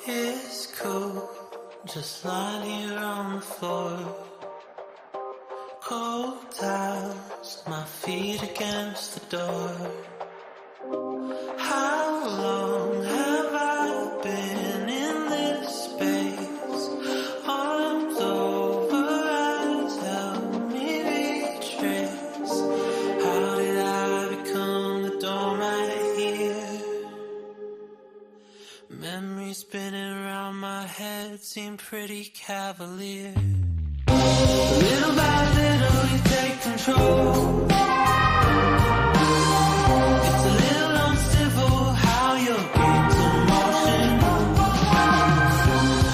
It's cool, just lying here on the floor. Cold towels, my feet against the door. How long have I been in this space? Arms over eyes, help me retrace. How did I become the doormat here? Memories spinning around my head seem pretty cavalier. Little by little you take control. It's a little uncivil how your game's in motion.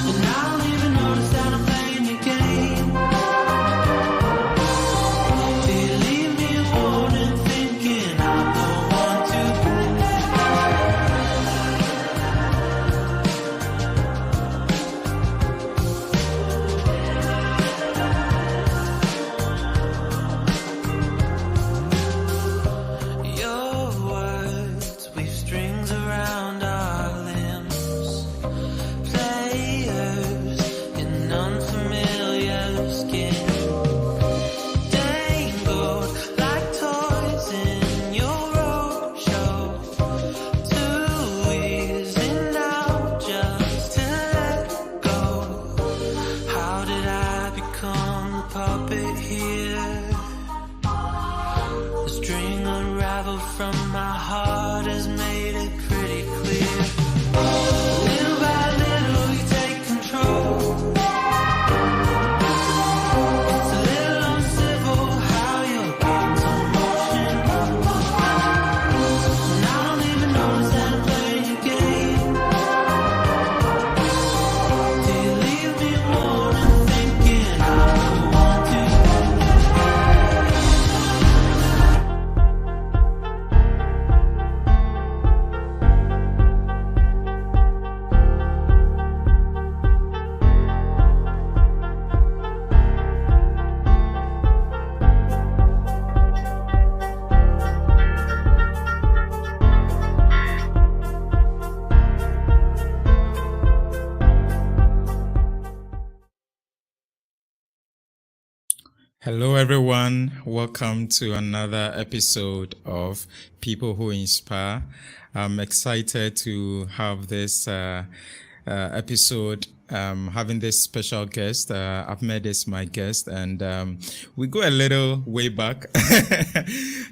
And I don't even notice that I'm playing your game. Do you leave me alone thinking I'm the one to blame? Your words weave strings around our limbs. Players in unfamiliar skin. Dangled like toys in your roadshow. Too easy now just to let go. How did I become the puppet here? The string unraveled from my heart has made it pretty clear. Little by little you take control. It's a little uncivil how your game's in motion. And I don't even notice that I'm playing your game. Do you leave me alone thinking I'm the one to Hello, everyone. Welcome to another episode of People Who Inspire. I'm excited to have this episode, having this special guest. Ahmed is my guest, and we go a little way back.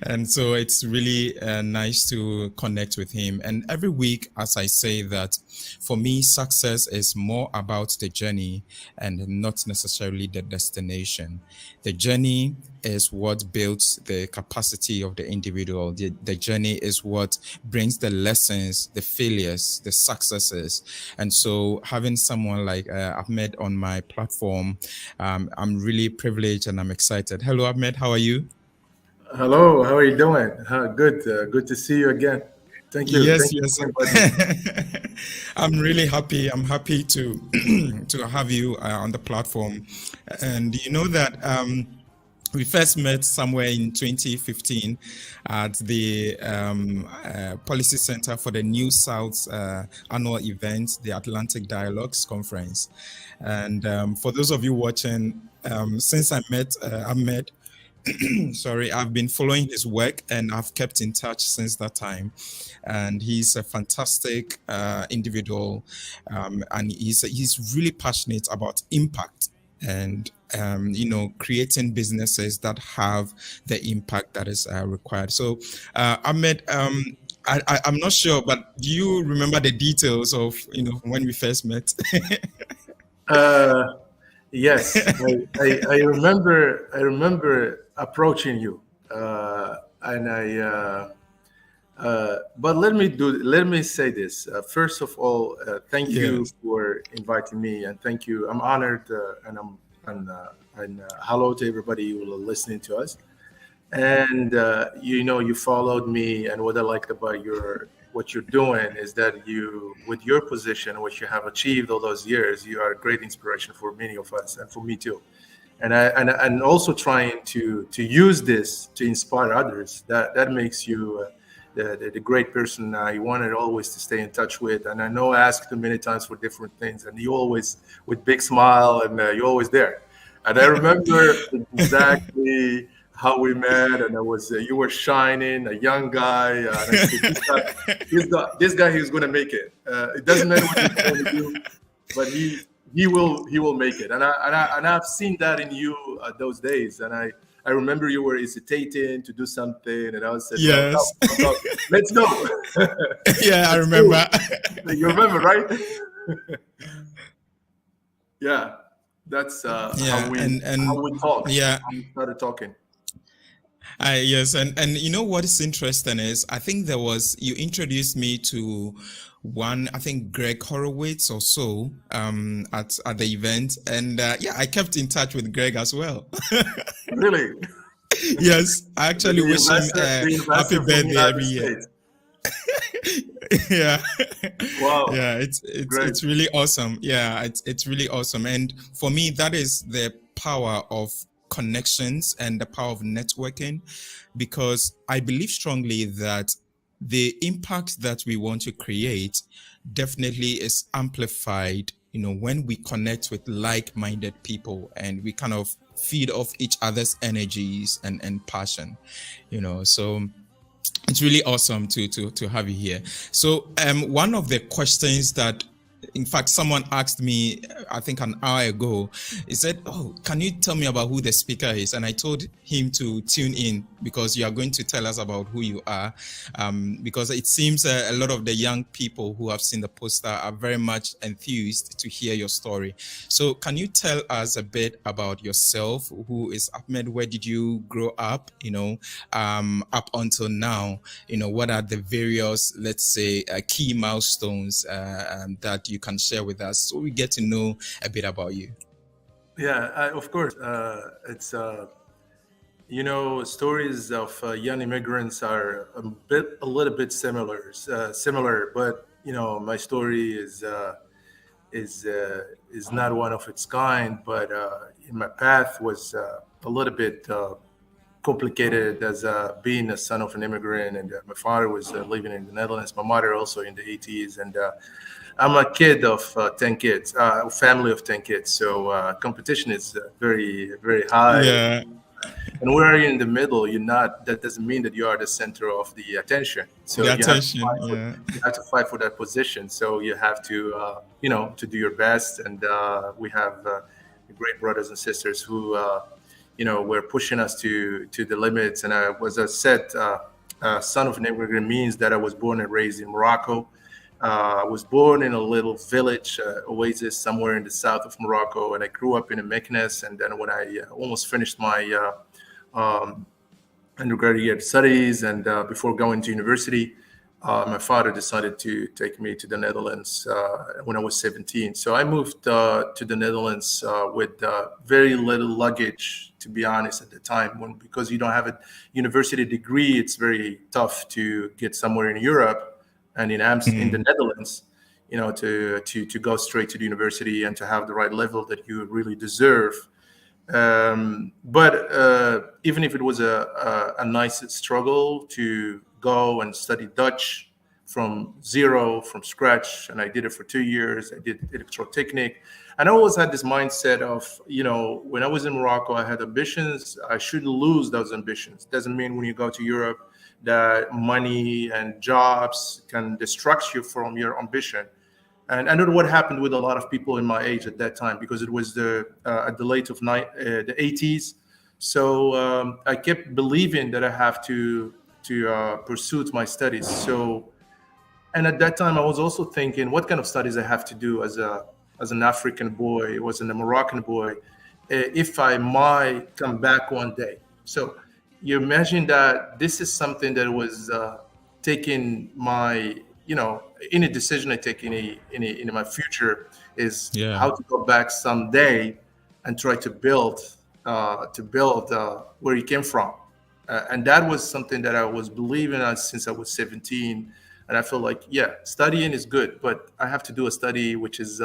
And so it's really nice to connect with him. And every week, as I say that, for me, success is more about the journey and not necessarily the destination. The journey is what builds the capacity of the individual. The journey is what brings the lessons, the failures, the successes. And so having someone like Ahmed on my platform, I'm really privileged and I'm excited. Hello, Ahmed. How are you? Hello, how are you doing? Good to see you again. Thank you. Yes, Thank you yes. for inviting me. I'm really happy. I'm happy to to have you on the platform. And you know that we first met somewhere in 2015 at the Policy Center for the New South annual event, the Atlantic Dialogues Conference. And for those of you watching, since I met Ahmed, sorry, I've been following his work and I've kept in touch since that time. And he's a fantastic individual, and he's really passionate about impact and creating businesses that have the impact that is required. So, Ahmed, I'm not sure, but do you remember the details of when we first met? Yes, I remember. I remember approaching you, and but let me say this. First of all, thank you Yes. for inviting me, and thank you. I'm honored, and hello to everybody who are listening to us. And you followed me, and what I liked about what you're doing is that you, with your position, what you have achieved all those years, you are a great inspiration for many of us, and for me too. And also trying to use this to inspire others. That makes you the great person he wanted always to stay in touch with. And I know I asked him many times for different things, and he always with big smile, and you're always there. And I remember exactly how we met, and I was you were shining, a young guy, and I said, this guy, he's going to make it. It doesn't matter what he's going to do, but he will make it. And I've seen that in you those days, and I remember you were hesitating to do something, and I said, "Well, Yes. no, let's go." Yeah, I remember. You remember, right? Yeah, that's Yeah, how we talked. yeah. How we started talking. Yes, and you know what is interesting is I think you introduced me to one, I think Greg Horowitz or so at the event, and yeah, I kept in touch with Greg as well. Really? Yes, I actually wish him happy birthday every year. Yeah. Wow. Yeah, it's really awesome. Yeah, it's really awesome. And for me, that is the power of connections and the power of networking, because I believe strongly that the impact that we want to create definitely is amplified, when we connect with like-minded people and we kind of feed off each other's energies and passion, so it's really awesome to have you here. So one of the questions that, in fact, someone asked me, I think an hour ago, he said, "Oh, can you tell me about who the speaker is?" And I told him to tune in because you are going to tell us about who you are. Because it seems a lot of the young people who have seen the poster are very much enthused to hear your story. So can you tell us a bit about yourself? Who is Ahmed? Where did you grow up? Up until now, what are the various, let's say, key milestones that you can share with us so we get to know a bit about you? Yeah, of course. It's stories of young immigrants are a little bit similar, but my story is not one of its kind. But in my path was a little bit complicated as being a son of an immigrant, and my father was living in the Netherlands, my mother also in the 80s, and I'm a kid of 10 kids, a family of 10 kids. So competition is very, very high. Yeah. And where you're in the middle, that doesn't mean that you are the center of the attention. So The you attention, you have to fight for that position. So you have to, to do your best. And we have great brothers and sisters who, were pushing us to the limits. And I was, as I said, son of an immigrant means that I was born and raised in Morocco. I was born in a little village, oasis, somewhere in the south of Morocco, and I grew up in a Meknes. And then when I almost finished my undergraduate studies and before going to university, my father decided to take me to the Netherlands when I was 17. So I moved to the Netherlands with very little luggage, to be honest, at the time. Because you don't have a university degree, it's very tough to get somewhere in Europe. And in the Netherlands, to go straight to the university and to have the right level that you really deserve. But even if it was a nice struggle to go and study Dutch from zero, from scratch, and I did it for 2 years. I did electrotechnic, and I always had this mindset of, when I was in Morocco, I had ambitions. I shouldn't lose those ambitions. Doesn't mean when you go to Europe that money and jobs can distract you from your ambition. And I know what happened with a lot of people in my age at that time, because it was at the late of the 80s. So I kept believing that I have to pursue my studies. So, and at that time I was also thinking, what kind of studies I have to do as an African boy, was a Moroccan boy, if I might come back one day. So you imagine that this is something that was taking my, any decision I take in my future is how to go back someday and try to build where you came from. And that was something that I was believing in since I was 17. And I feel like, studying is good, but I have to do a study which is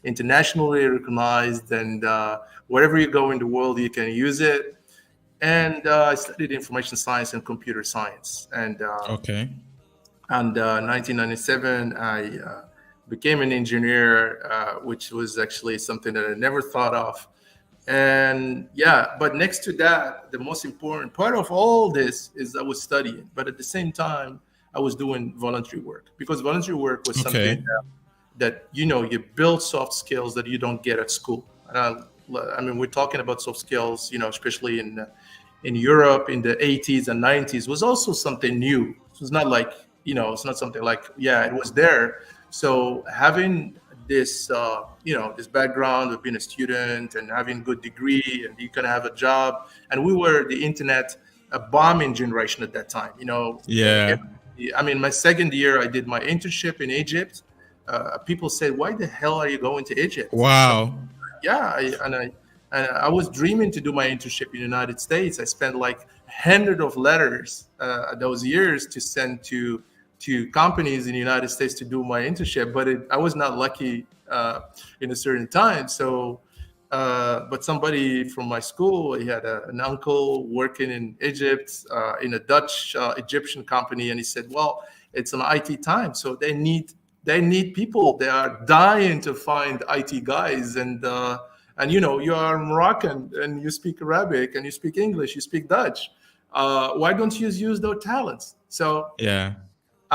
internationally recognized, and wherever you go in the world, you can use it. And I studied information science and computer science. And okay. And 1997, I became an engineer, which was actually something that I never thought of. And yeah, but next to that, the most important part of all this is I was studying, but at the same time, I was doing voluntary work, because voluntary work was something Okay. that you build soft skills that you don't get at school. I mean, we're talking about soft skills, especially in Europe in the 80s and 90s, was also something new. It was not like, it's not something like, yeah, it was there. So having this, this background of being a student and having good degree, and you can have a job, and we were the internet bombing generation at that time. Yeah. I mean, my second year, I did my internship in Egypt. People said, "Why the hell are you going to Egypt?" So Wow. yeah, I was dreaming to do my internship in the United States. I spent like hundred of letters those years to send to companies in the United States to do my internship, but I was not lucky in a certain time. So, but somebody from my school, he had an uncle working in Egypt in a Dutch Egyptian company, and he said, "Well, it's an IT time, so they need people. They are dying to find IT guys, and you are Moroccan and you speak Arabic and you speak English, you speak Dutch. Why don't you use those talents?" So Yeah.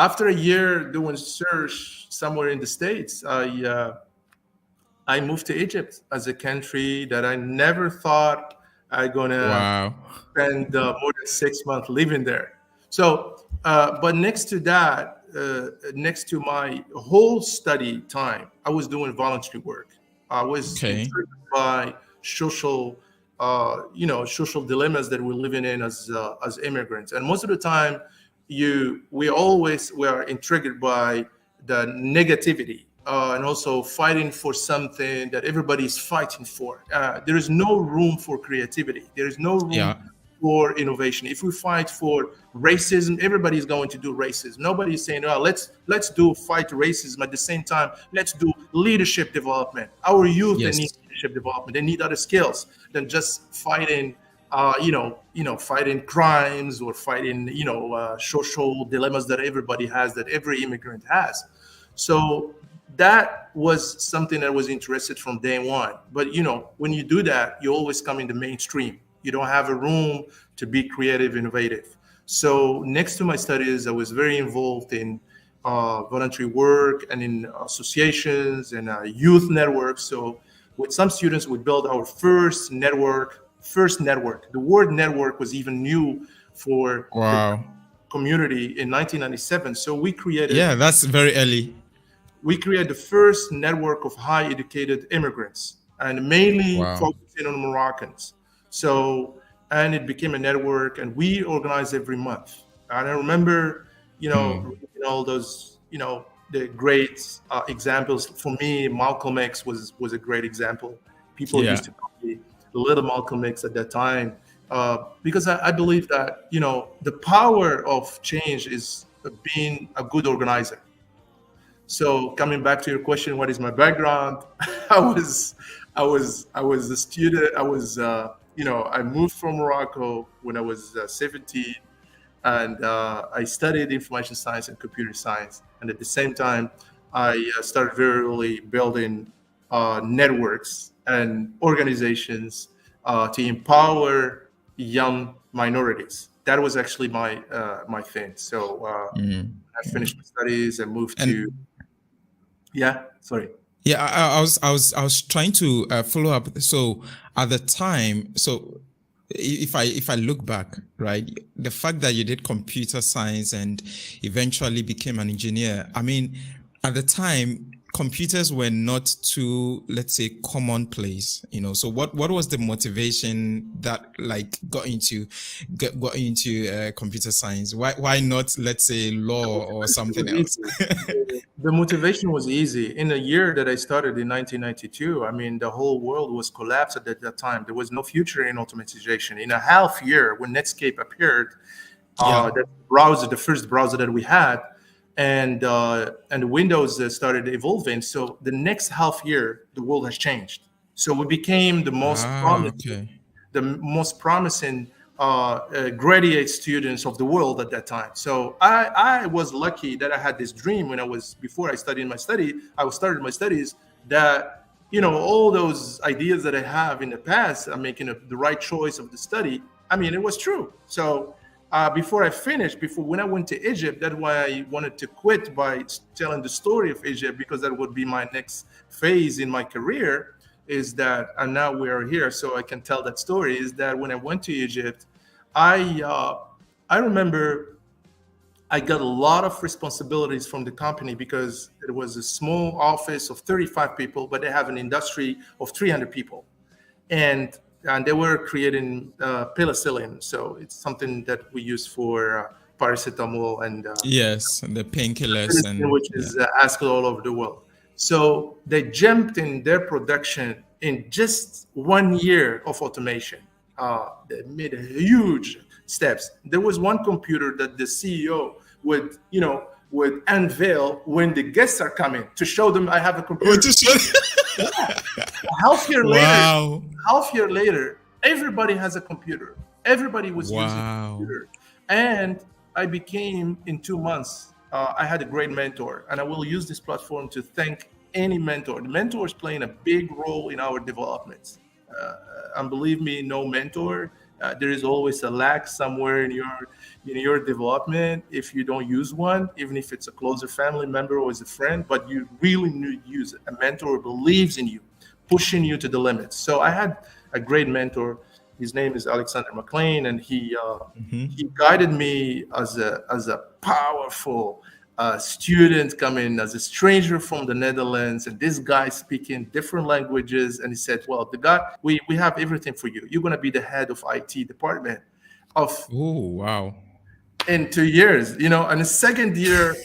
after a year doing search somewhere in the States, I moved to Egypt as a country that I never thought I gonna Wow. spend more than 6 months living there. So, but next to that, next to my whole study time, I was doing voluntary work. I was Okay. intrigued by social, social dilemmas that we're living in as immigrants, and most of the time, we are intrigued by the negativity, and also fighting for something that everybody is fighting for. There is no room for creativity. There is no room Yeah. for innovation. If we fight for racism, everybody is going to do racism. Nobody is saying, "Oh, let's do fight racism." At the same time, let's do leadership development. Our youth, they need Yes. leadership development. They need other skills than just fighting, fighting crimes or fighting, social dilemmas that everybody has, that every immigrant has. So that was something that was interested from day one. But when you do that, you always come in the mainstream. You don't have a room to be creative, innovative. So next to my studies, I was very involved in voluntary work and in associations and youth networks. So with some students, we built our first network. First network. The word network was even new for the Wow. community in 1997. So Yeah, that's very early. we created the first network of high educated immigrants, and mainly Wow. focusing on Moroccans. So, and it became a network, and we organize every month. And I remember, Hmm. reading all those, the great examples. For me, Malcolm X was a great example. People Yeah. used to call me Little Malcolm X at that time, because I believe that the power of change is being a good organizer. So coming back to your question, what is my background? I was, I was a student. I moved from Morocco when I was 17, and I studied information science and computer science. And at the same time, I started very early building networks and organizations to empower young minorities. That was actually my thing. So Mm. I finished my studies and moved to, And yeah, sorry. yeah, I was trying to follow up. So at the time, so if I look back, right, the fact that you did computer science and eventually became an engineer, I mean, at the time, computers were not too, let's say, commonplace, So what was the motivation that like got into computer science? Why not, let's say, The law or motivation something was else? easy. The motivation was easy. In the year that I started in 1992, I mean, the whole world was collapsed at that time. There was no future in automatization. In a half year, when Netscape appeared, Yeah. that browser, the first browser that we had, and Windows started evolving. So the next half year, the world has changed. So we became Ah, okay. the most promising graduate students of the world at that time. So I was lucky that I had this dream before I started my studies, that, all those ideas that I have in the past, I'm making the right choice of the study. I mean, it was true. So when I went to Egypt, that's why I wanted to quit by telling the story of Egypt, because that would be my next phase in my career, is that, and now we're here, so I can tell that story, is that when I went to Egypt, I remember I got a lot of responsibilities from the company, because it was a small office of 35 people, but they have an industry of 300 people. And they were creating penicillin. So it's something that we use for paracetamol and Yes, the painkillers which is asked all over the world. So they jumped in their production in just 1 year of automation. They made huge steps. There was one computer that the CEO would unveil when the guests are coming, to show them I have a computer. Yeah. Half year later, everybody has a computer. Everybody was using a computer. And I became, in 2 months, I had a great mentor, and I will use this platform to thank any mentor. The mentor is playing a big role in our developments. And believe me, no mentor, there is always a lack somewhere in your development if you don't use one, even if it's a closer family member or as a friend. But you really need to use it. A mentor believes in you, pushing you to the limits. So I had a great mentor. His name is Alexander McLean, and he guided me as a powerful student coming as a stranger from the Netherlands, and this guy speaking different languages. And he said, "Well, we have everything for you. You're going to be the head of IT department in 2 years." And a second year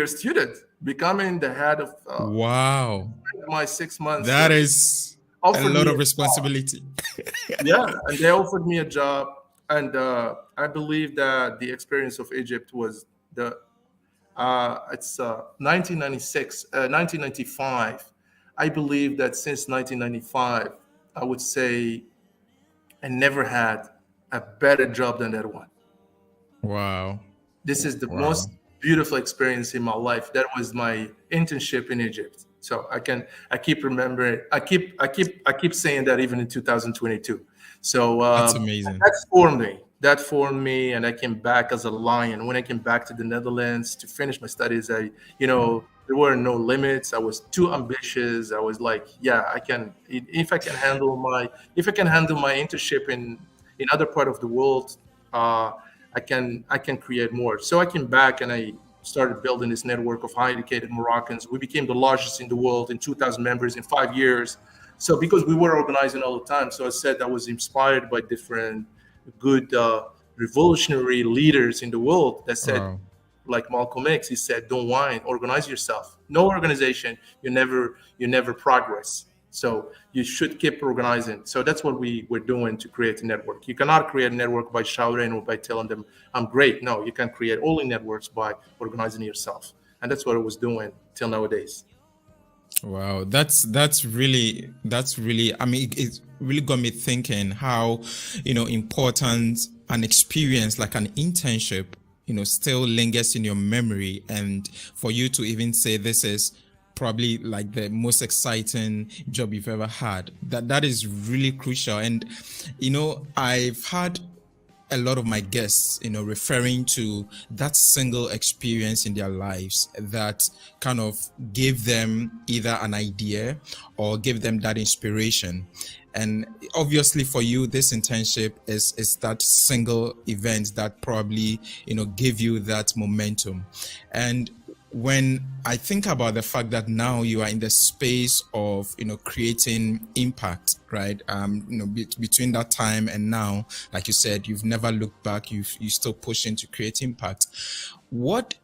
student becoming the head of my 6 months. That is a lot of responsibility. Yeah, and they offered me a job, and I believe that the experience of Egypt was it's 1995. I believe that since 1995, I would say I never had a better job than that one. Wow. This is the most beautiful experience in my life. That was my internship in Egypt. So I keep remembering. I keep saying that even in 2022. So that's amazing. That formed me, and I came back as a lion. When I came back to the Netherlands to finish my studies, there were no limits. I was too ambitious. I was like, yeah, I can. If I can handle my internship in other part of the world, I can create more. So I came back and I started building this network of high educated Moroccans. We became the largest in the world, in 2,000 members in 5 years. So because we were organizing all the time, so I said I was inspired by different good revolutionary leaders in the world that said, like Malcolm X, he said, "Don't whine, organize yourself. No organization, you never progress. So you should keep organizing." So that's what we're doing to create a network. You cannot create a network by shouting or by telling them, "I'm great." No, you can create only networks by organizing yourself. And that's what I was doing till nowadays. Wow, that's really, I mean, it really got me thinking how, important an experience like an internship, still lingers in your memory. And for you to even say this is probably like the most exciting job you've ever had, that is really crucial. And, I've had a lot of my guests, referring to that single experience in their lives that kind of gave them either an idea or gave them that inspiration. And obviously for you, this internship is that single event that probably, gave you that momentum. And when I think about the fact that now you are in the space of, creating impact, right? Between that time and now, like you said, you've never looked back. You still pushing to create impact. What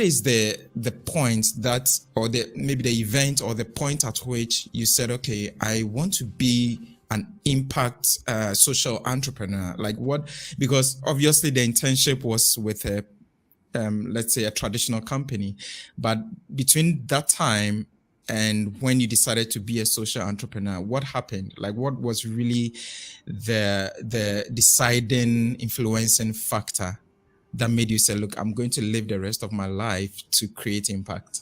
is the point that, or maybe the event or the point at which you said, okay, I want to be an impact social entrepreneur? Like what? Because obviously the internship was with let's say a traditional company, but between that time and when you decided to be a social entrepreneur? What happened? Like, what was really the deciding, influencing factor that made you say, look, I'm going to live the rest of my life to create impact?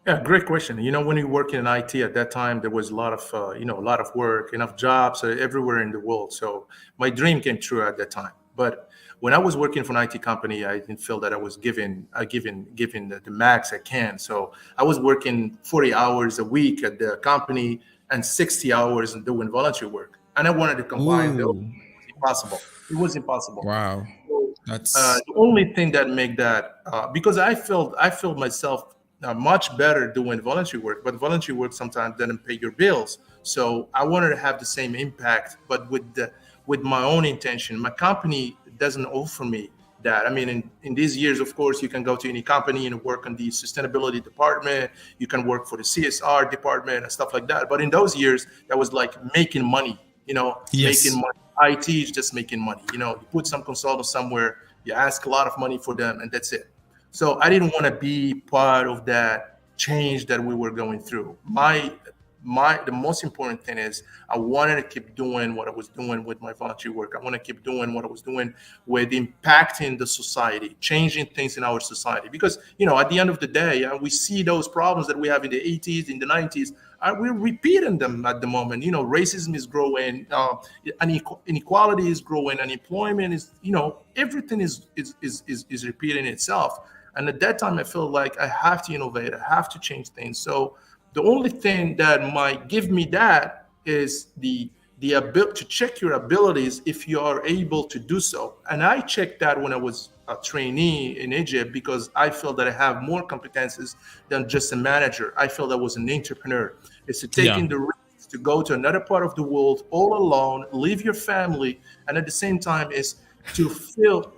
Yeah, great question. When you work in IT at that time, there was a lot of, a lot of work, enough jobs everywhere in the world. So my dream came true at that time. But when I was working for an IT company, I didn't feel that I was given the max I can. So I was working 40 hours a week at the company and 60 hours doing volunteer work. And I wanted to combine those. Ooh, It was impossible. It was impossible. wow. So, That's, the only thing that make that because I felt myself much better doing volunteer work, but volunteer work sometimes doesn't pay your bills. So I wanted to have the same impact, but with my own intention. My company doesn't offer me that. I mean, in these years, of course, you can go to any company and work on the sustainability department. You can work for the CSR department and stuff like that. But in those years, that was like making money. Making yes. money. IT is just making money. You put some consultant somewhere, you ask a lot of money for them, and that's it. So I didn't want to be part of that change that we were going through. The most important thing is I wanted to keep doing what I was doing with my volunteer work. I want to keep doing what I was doing with impacting the society, changing things in our society. Because at the end of the day, we see those problems that we have in the 80s, in the 90s. We're repeating them at the moment. Racism is growing, inequality is growing, unemployment is, everything is repeating itself. And at that time, I felt like I have to innovate. I have to change things. So the only thing that might give me that is the ability to check your abilities if you are able to do so. And I checked that when I was a trainee in Egypt because I felt that I have more competences than just a manager. I felt I was an entrepreneur. It's to Yeah. taking the risk to go to another part of the world all alone, leave your family, and at the same time is to feel,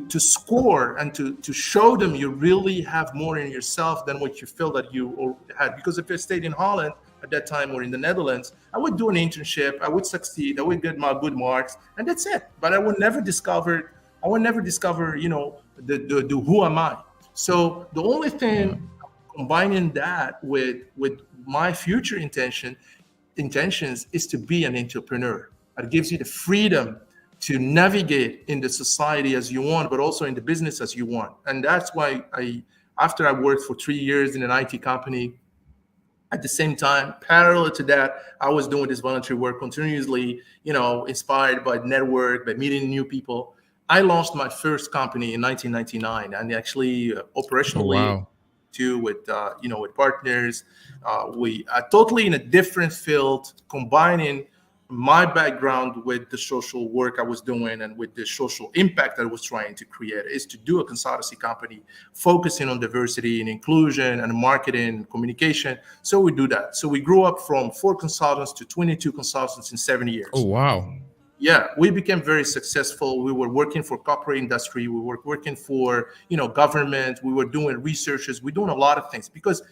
to score and to show them you really have more in yourself than what you feel that you had. Because if I stayed in Holland at that time or in the Netherlands, I would do an internship, I would succeed, I would get my good marks, and that's it. But I would never discover, the who am I. So the only Yeah. thing combining that with my future intentions is to be an entrepreneur. It gives you the freedom to navigate in the society as you want, but also in the business as you want. And that's why after I worked for 3 years in an IT company, at the same time, parallel to that, I was doing this volunteer work continuously, inspired by network, by meeting new people. I launched my first company in 1999, and actually Oh, operationally wow. too with partners. We are totally in a different field, combining my background with the social work I was doing and with the social impact I was trying to create is to do a consultancy company focusing on diversity and inclusion and marketing and communication. So we do that. So we grew up from 4 consultants to 22 consultants in 7 Oh, years. wow. Yeah, we became very successful. We were working for corporate industry. We were working for, government. We were doing researches. We're doing a lot of things because,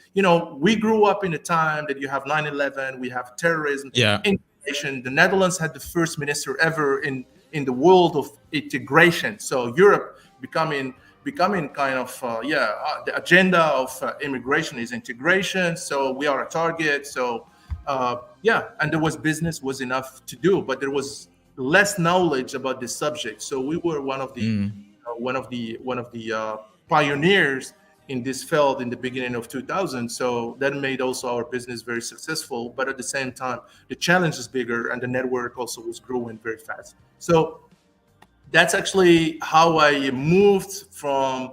we grew up in a time that you have 9/11, we have terrorism, Yeah. integration. The Netherlands had the first minister ever in the world of integration. So Europe becoming kind of the agenda of immigration is integration. So we are a target. So and there was business was enough to do, but there was less knowledge about this subject. So we were one of the pioneers in this field in the beginning of 2000. So that made also our business very successful. But at the same time, the challenge is bigger, and the network also was growing very fast. So that's actually how I moved from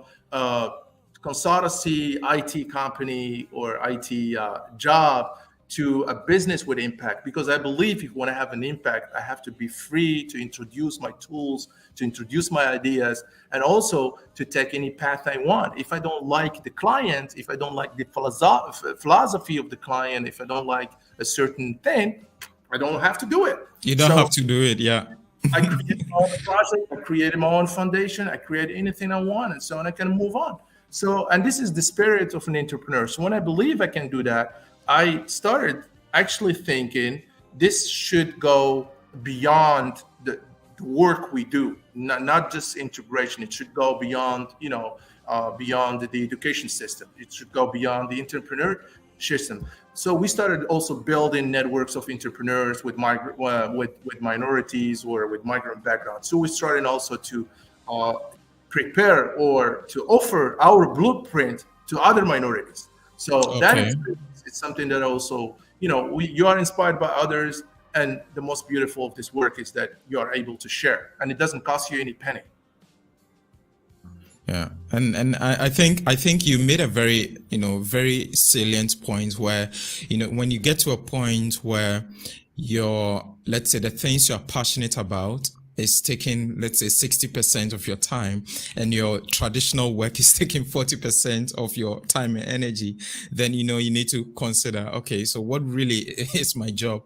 consultancy, IT company, or IT job to a business with impact. Because I believe if you want to have an impact, I have to be free to introduce my tools, to introduce my ideas, and also to take any path I want. If I don't like the client, if I don't like the philosophy of the client, if I don't like a certain thing, I don't have to do it. You don't So have to do it. Yeah. I created my own project, I created my own foundation, I created anything I want, and so on, I can move on. So, and this is the spirit of an entrepreneur. So when I believe I can do that, I started actually thinking this should go beyond the work we do, not just integration. It should go beyond, beyond the education system. It should go beyond the entrepreneur. system. So we started also building networks of entrepreneurs with with minorities or with migrant backgrounds. So we started also to prepare or to offer our blueprint to other minorities. So that Okay. experience is something that also, you are inspired by others, and the most beautiful of this work is that you are able to share, and it doesn't cost you any penny. Yeah, and I think you made a very very salient point where when you get to a point where let's say the things you're passionate about is taking, let's say, 60% of your time, and your traditional work is taking 40% of your time and energy, then you need to consider, okay, so what really is my job?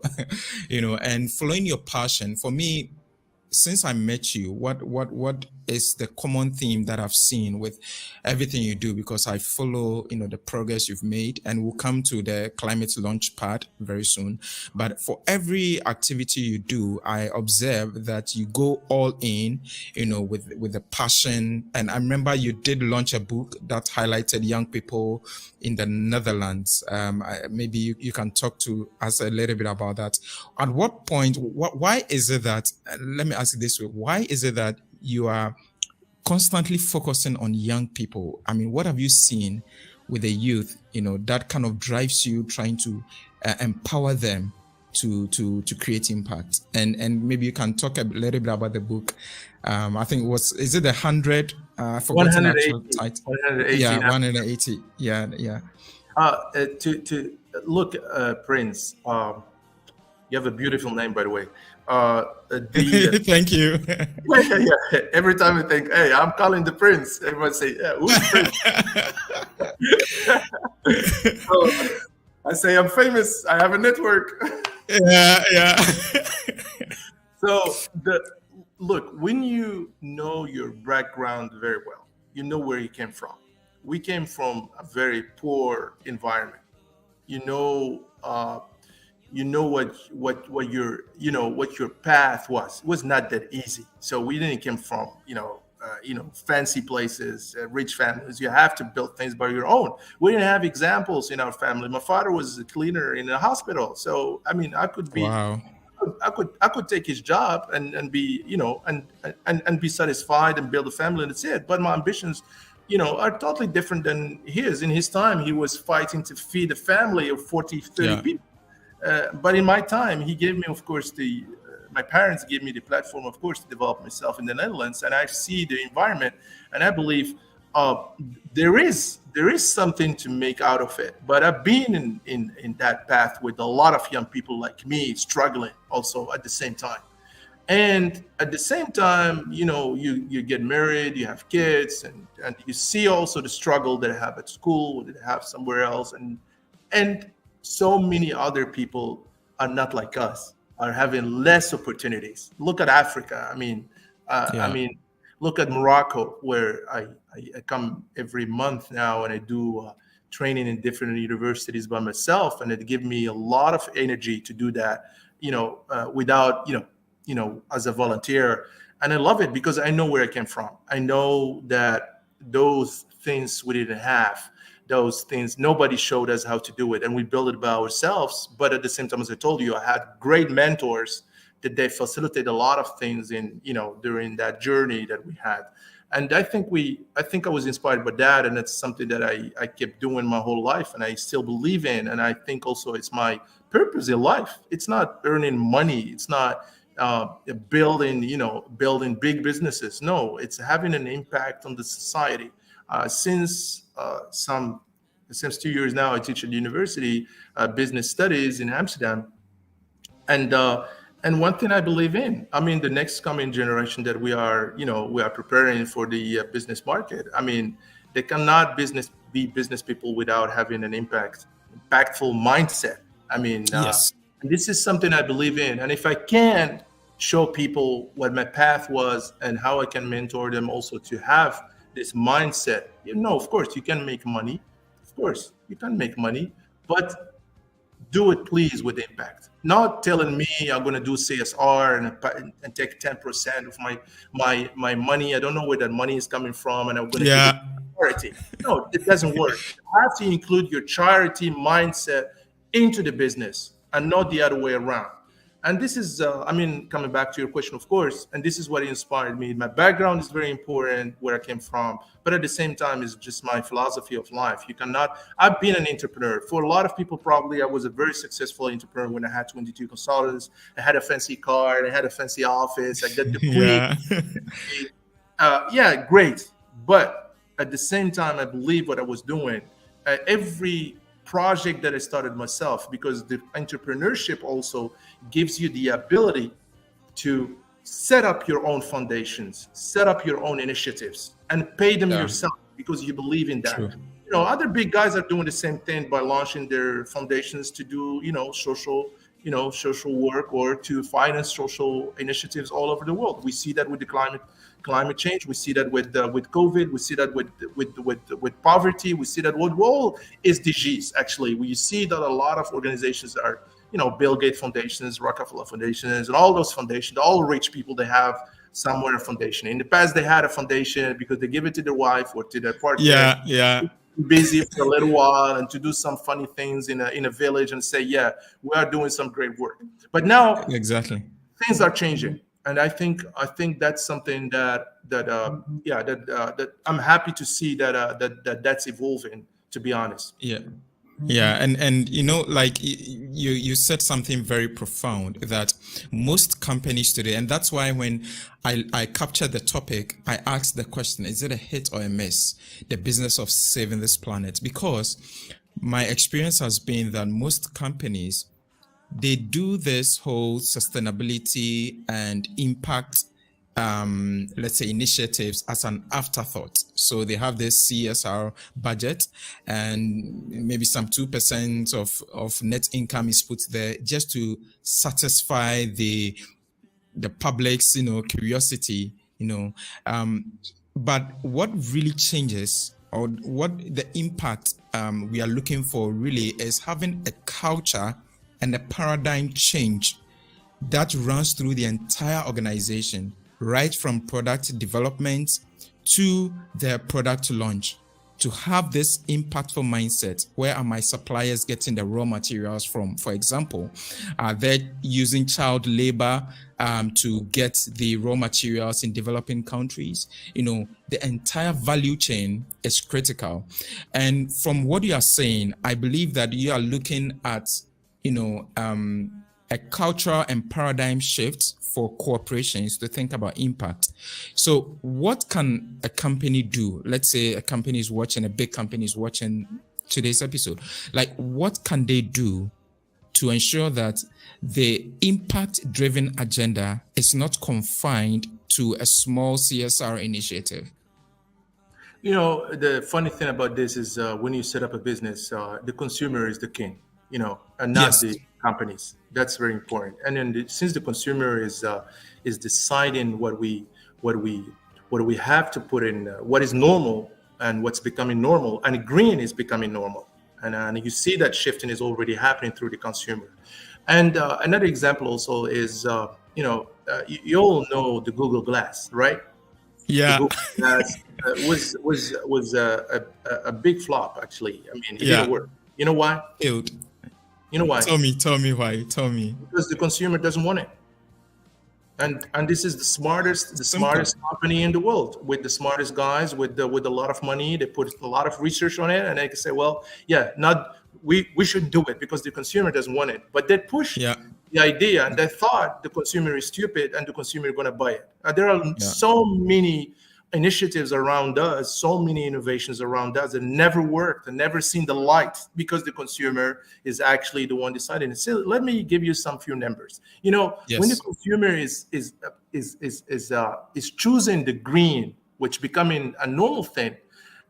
And following your passion. For me, since I met you, what is the common theme that I've seen with everything you do? Because I follow, the progress you've made, and we'll come to the climate launch pad very soon. But for every activity you do, I observe that you go all in, with the passion. And I remember you did launch a book that highlighted young people in the Netherlands. Maybe you can talk to us a little bit about that. At what point, why is it that, let me ask it this way, why is it that you are constantly focusing on young people? I mean, what have you seen with the youth, that kind of drives you trying to empower them to create impact? And maybe you can talk a little bit about the book. I think is it the 100? Forgotten actual 180, title. 180 Yeah, now. 180. Yeah, yeah. To look, Prince, you have a beautiful name, by the way. Thank you. Yeah. Every time I think, hey, I'm calling the Prince, everyone say, yeah, who's Prince? So I say, I'm famous. I have a network. Yeah, yeah. So look, when you know your background very well, you know where you came from. We came from a very poor environment. You know, what your path was. It was not that easy. So we didn't come from fancy places, rich families. You have to build things by your own. We didn't have examples in our family. My father was a cleaner in a hospital, so I mean, Wow. I could take his job and be and be satisfied and build a family, and that's it. But my ambitions, are totally different than his. In his time, he was fighting to feed a family of 40, 30 Yeah. people. But in my time, he gave me, of course, my parents gave me the platform, of course, to develop myself in the Netherlands, and I see the environment, and I believe there is something to make out of it. But I've been in that path with a lot of young people like me struggling also at the same time. And at the same time, you get married, you have kids, and you see also the struggle that I have at school, that I have somewhere else, and so many other people are not like us, are having less opportunities. Look at Africa. I Yeah. mean, look at Morocco, where I come every month now, and I do training in different universities by myself, and it gives me a lot of energy to do that. Without as a volunteer, and I love it because I know where I came from. I know that those things we didn't have, those things nobody showed us how to do it, and we built it by ourselves. But at the same time, as I told you, I had great mentors that they facilitate a lot of things in during that journey that we had. And I think I was inspired by that, and it's something that I kept doing my whole life, and I still believe in. And I think also it's my purpose in life. It's not earning money, it's not building big businesses. No, it's having an impact on the society. Since 2 years now, I teach at the university, business studies in Amsterdam, and one thing I believe in, the next coming generation that we are preparing for the business market. They cannot be business people without having an impactful mindset. Yes. This is something I believe in, and if I can show people what my path was and how I can mentor them also to have this mindset, of course you can make money, of course you can make money, but do it please with impact. not telling me I'm going to do CSR and take 10% of my money. I don't know where that money is coming from, and I'm going to give it Yeah. to charity. No, it doesn't work. You have to include your charity mindset into the business and not the other way around. And this is, I mean, coming back to your question, of course, and this is what inspired me. My background is very important, where I came from, but at the same time, it's just my philosophy of life. You cannot, I've been an entrepreneur. For a lot of people, probably I was a very successful entrepreneur when I had 22 consultants. I had a fancy car, I had a fancy office, I got the queen. Yeah. Yeah, great. But at the same time, I believe what I was doing. Every project that I started myself, because the entrepreneurship also gives you the ability to set up your own foundations, set up your own initiatives, and pay them Yeah. yourself because you believe in that. True. You know, other big guys are doing the same thing by launching their foundations to do, social work or to finance social initiatives all over the world. We see that with the climate change. We see that with COVID. We see that with poverty. We see that with all SDGs. Actually, we see that a lot of organizations are, Bill Gates foundations, Rockefeller foundations, and all those foundations, all rich people, they have somewhere a foundation. In the past, they had a foundation because they give it to their wife or to their partner. Yeah. Yeah. Busy for a little while and to do some funny things in a village and say, yeah, we are doing some great work. But now Exactly. things are changing, and I think that's something that I'm happy to see that's evolving. To be honest. Yeah. Yeah, and like you said something very profound, that most companies today, and that's why when I captured the topic, I asked the question: is it a hit or a miss? The business of saving this planet, because my experience has been that most companies, they do this whole sustainability and impact, let's say, initiatives as an afterthought. So they have this CSR budget, and maybe some 2% of net income is put there just to satisfy the public's curiosity. But what really changes, or what the impact we are looking for really, is having a culture and a paradigm change that runs through the entire organization, right from product development to the product launch. To have this impactful mindset: where are my suppliers getting the raw materials from? For example, are they using child labor to get the raw materials in developing countries? The entire value chain is critical. And from what you are saying, I believe that you are looking at a cultural and paradigm shift for corporations to think about impact. So what can a company do? Let's say a company is watching, a big company is watching today's episode. Like, what can they do to ensure that the impact-driven agenda is not confined to a small CSR initiative? The funny thing about this is when you set up a business, the consumer is the king, and not Yes. the companies. That's very important. And then since the consumer is deciding what we have to put in, what is normal and what's becoming normal, and green is becoming normal, and you see that shifting is already happening through the consumer. And another example also is, you all know the Google Glass, right? The Yeah. Google Glass was a big flop. Actually, I mean, it Yeah. didn't work. You know why? Failed. You know why? Tell me why. Tell me. Because the consumer doesn't want it. And this is the Simple. smartest company in the world, with the smartest guys with a lot of money. They put a lot of research on it, and they can say, well, yeah, not we should do it because the consumer doesn't want it. But they push Yeah. the idea, and they thought the consumer is stupid and the consumer is going to buy it. There are Yeah. so many initiatives around us, so many innovations around us that never worked and never seen the light because the consumer is actually the one deciding. So let me give you some few numbers. When the Yes. consumer is choosing the green, which becoming a normal thing,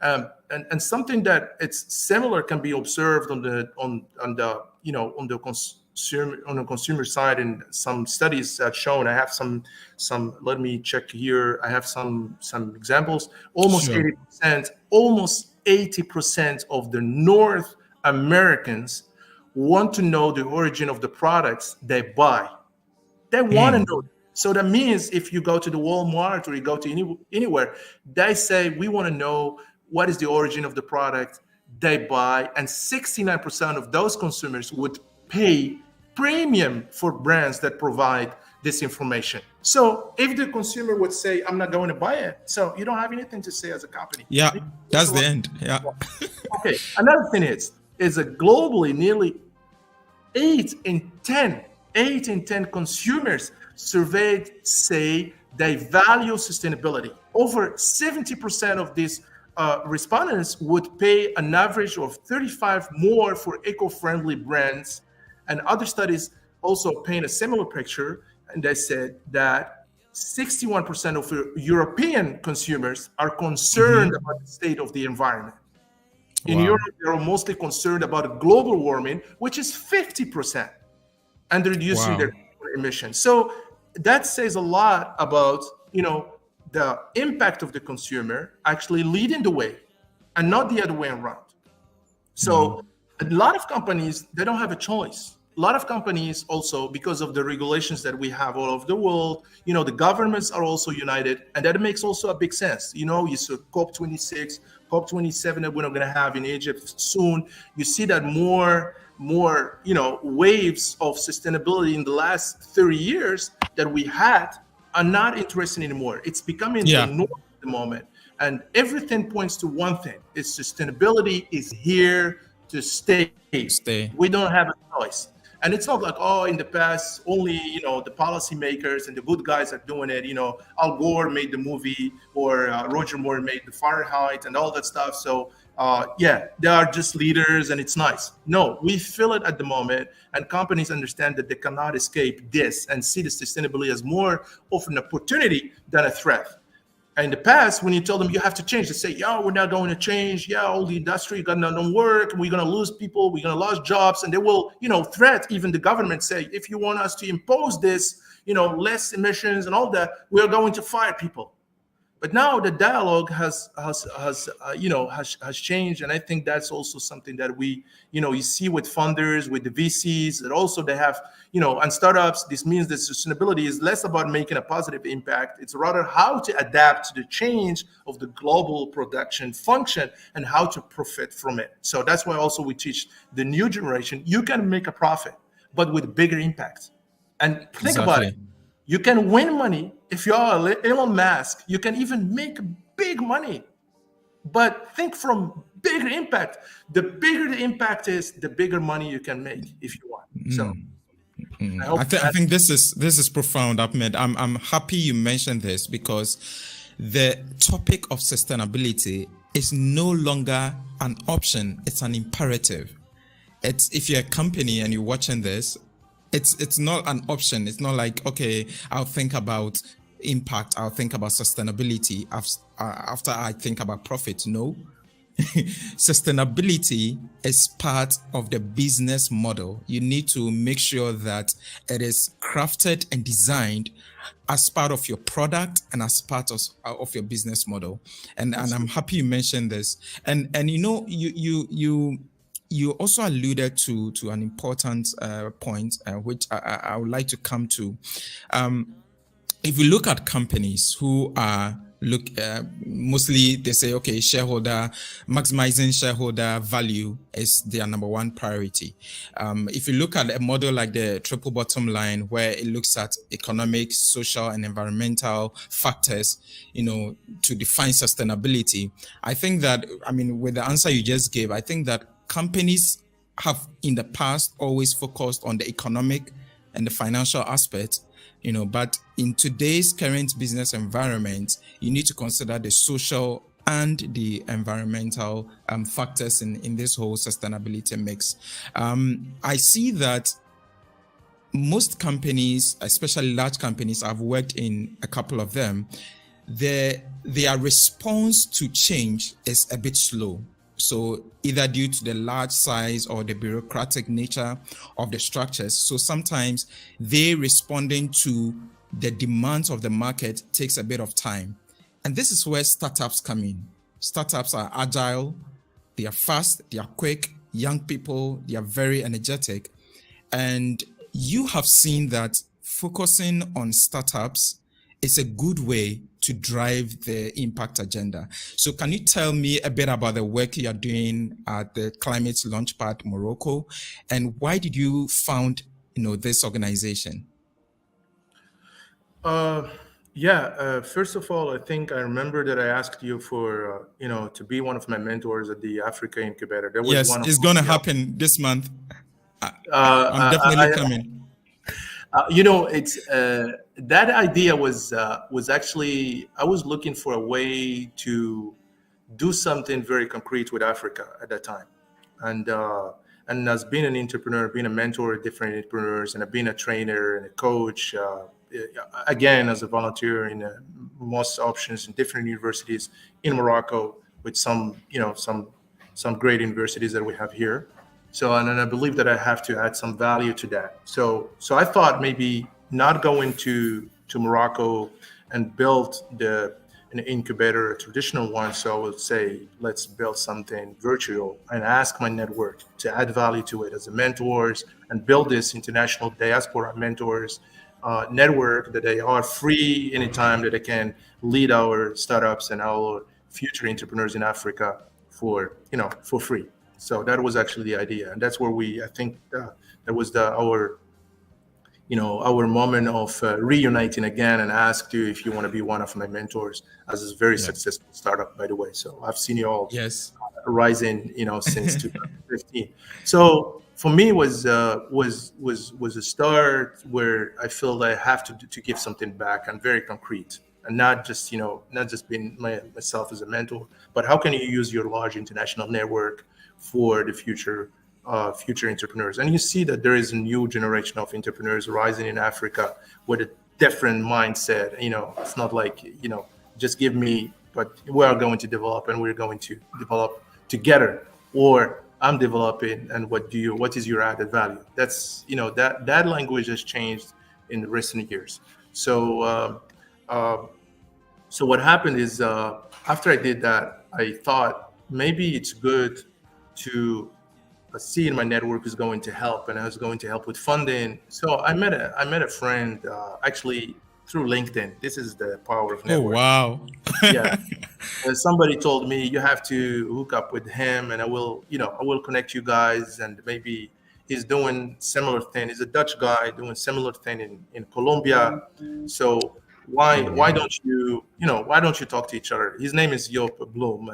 and something that it's similar can be observed on the consumer side, and some studies have shown. I have some. Let me check here. I have some examples. Almost Sure. 80%. Almost 80% of the North Americans want to know the origin of the products they buy. They want to know. So that means if you go to the Walmart or you go to anywhere, they say, we want to know what is the origin of the product they buy. And 69% of those consumers would pay premium for brands that provide this information. So if the consumer would say, I'm not going to buy it, so you don't have anything to say as a company. Yeah, that's the end. Yeah. Okay. Another thing is a globally nearly 8 in 10 consumers surveyed say they value sustainability. Over 70% of these respondents would pay an average of 35 more for eco-friendly brands. And other studies also paint a similar picture. And they said that 61% of European consumers are concerned about the state of the environment. In Europe, they're mostly concerned about global warming, which is 50%, and reducing their emissions. So that says a lot about, the impact of the consumer actually leading the way and not the other way around. So a lot of companies, they don't have a choice. A lot of companies also, because of the regulations that we have all over the world, the governments are also united, and that makes also a big sense. You saw COP26, COP27 that we're going to have in Egypt soon. You see that more waves of sustainability in the last 30 years that we had are not interesting anymore. It's becoming the norm at the moment. And everything points to one thing: is sustainability is here to stay. We don't have a choice. And it's not like, in the past, only, the policymakers and the good guys are doing it. Al Gore made the movie, or Roger Moore made the Fahrenheit and all that stuff. So, they are just leaders and it's nice. No, we feel it at the moment, and companies understand that they cannot escape this and see the sustainability as more of an opportunity than a threat. And in the past, when you tell them you have to change, they say, we're not going to change. All the industry gonna don't work. We're going to lose people. We're going to lose jobs. And they will, threat even the government, say, if you want us to impose this, less emissions and all that, we are going to fire people. But now the dialogue has changed, and I think that's also something that we, you see with funders, with the VCs, that also they have, and startups. This means that sustainability is less about making a positive impact. It's rather how to adapt to the change of the global production function and how to profit from it. So that's why also we teach the new generation, you can make a profit, but with bigger impact. And think about it. You can win money. If you are Elon Musk, you can even make big money. But think from bigger impact. The bigger the impact is, the bigger money you can make if you want. So I think this is profound, Ahmed. I'm happy you mentioned this, because the topic of sustainability is no longer an option, it's an imperative. It's, if you're a company and you're watching this, it's not an option. It's not like, okay, I'll think about impact, I'll think about sustainability after I think about profit. No. Sustainability is part of the business model. You need to make sure that it is crafted and designed as part of your product and as part of your business model. And I'm happy you mentioned this. And you also alluded to an important point, which I would like to come to. If you look at companies who are mostly they say, okay, maximizing shareholder value is their number one priority. If you look at a model like the triple bottom line, where it looks at economic, social, and environmental factors, to define sustainability, I think that, with the answer you just gave, I think that companies have in the past always focused on the economic and the financial aspect, but in today's current business environment, you need to consider the social and the environmental factors in this whole sustainability mix. I see that most companies, especially large companies, I've worked in a couple of them, their response to change is a bit slow. So either due to the large size or the bureaucratic nature of the structures. So sometimes they responding to the demands of the market takes a bit of time. And this is where startups come in. Startups are agile, they are fast, they are quick, young people, they are very energetic. And you have seen that focusing on startups is a good way to drive the impact agenda. So can you tell me a bit about the work you are doing at the Climatelaunchpad Morocco, and why did you found, this organization? Uh, yeah. First of all, I think I remember that I asked you for, to be one of my mentors at the Africa Incubator. That was Yes, one of it's going to my, happen this month. I, I'm uh, definitely I, coming. it's that idea was actually I was looking for a way to do something very concrete with Africa at that time, and as being an entrepreneur, being a mentor of different entrepreneurs, and being a trainer and a coach, again as a volunteer in most options in different universities in Morocco, with some great universities that we have here. So, and then I believe that I have to add some value to that. So I thought maybe not going to Morocco and build an incubator, a traditional one. So I would say, let's build something virtual and ask my network to add value to it as a mentors and build this international diaspora mentors network that they are free anytime that they can lead our startups and our future entrepreneurs in Africa for free. So that was actually the idea, and that's where I think that was our moment of reuniting again, and asked you if you want to be one of my mentors as a very Yeah. successful startup, by the way. So I've seen you all Yes. rising, since 2015. So for me was a start where I feel I have to give something back and very concrete, and not just being myself as a mentor, but how can you use your large international network for the future entrepreneurs. And you see that there is a new generation of entrepreneurs rising in Africa with a different mindset. It's not like, just give me, but we are going to develop, and we're going to develop together, or I'm developing, and what is your added value? That's, that language has changed in recent years. So what happened is, after I did that, I thought maybe it's good to see in my network is going to help, and I was going to help with funding. So I met a friend, actually through LinkedIn. This is the power of Oh, network. wow. Yeah. Somebody told me you have to hook up with him, and I will connect you guys, and maybe he's doing similar thing. He's a Dutch guy doing similar thing in Colombia. So why Oh, why wow. don't you you know why don't you talk to each other? His name is Joop Bloem,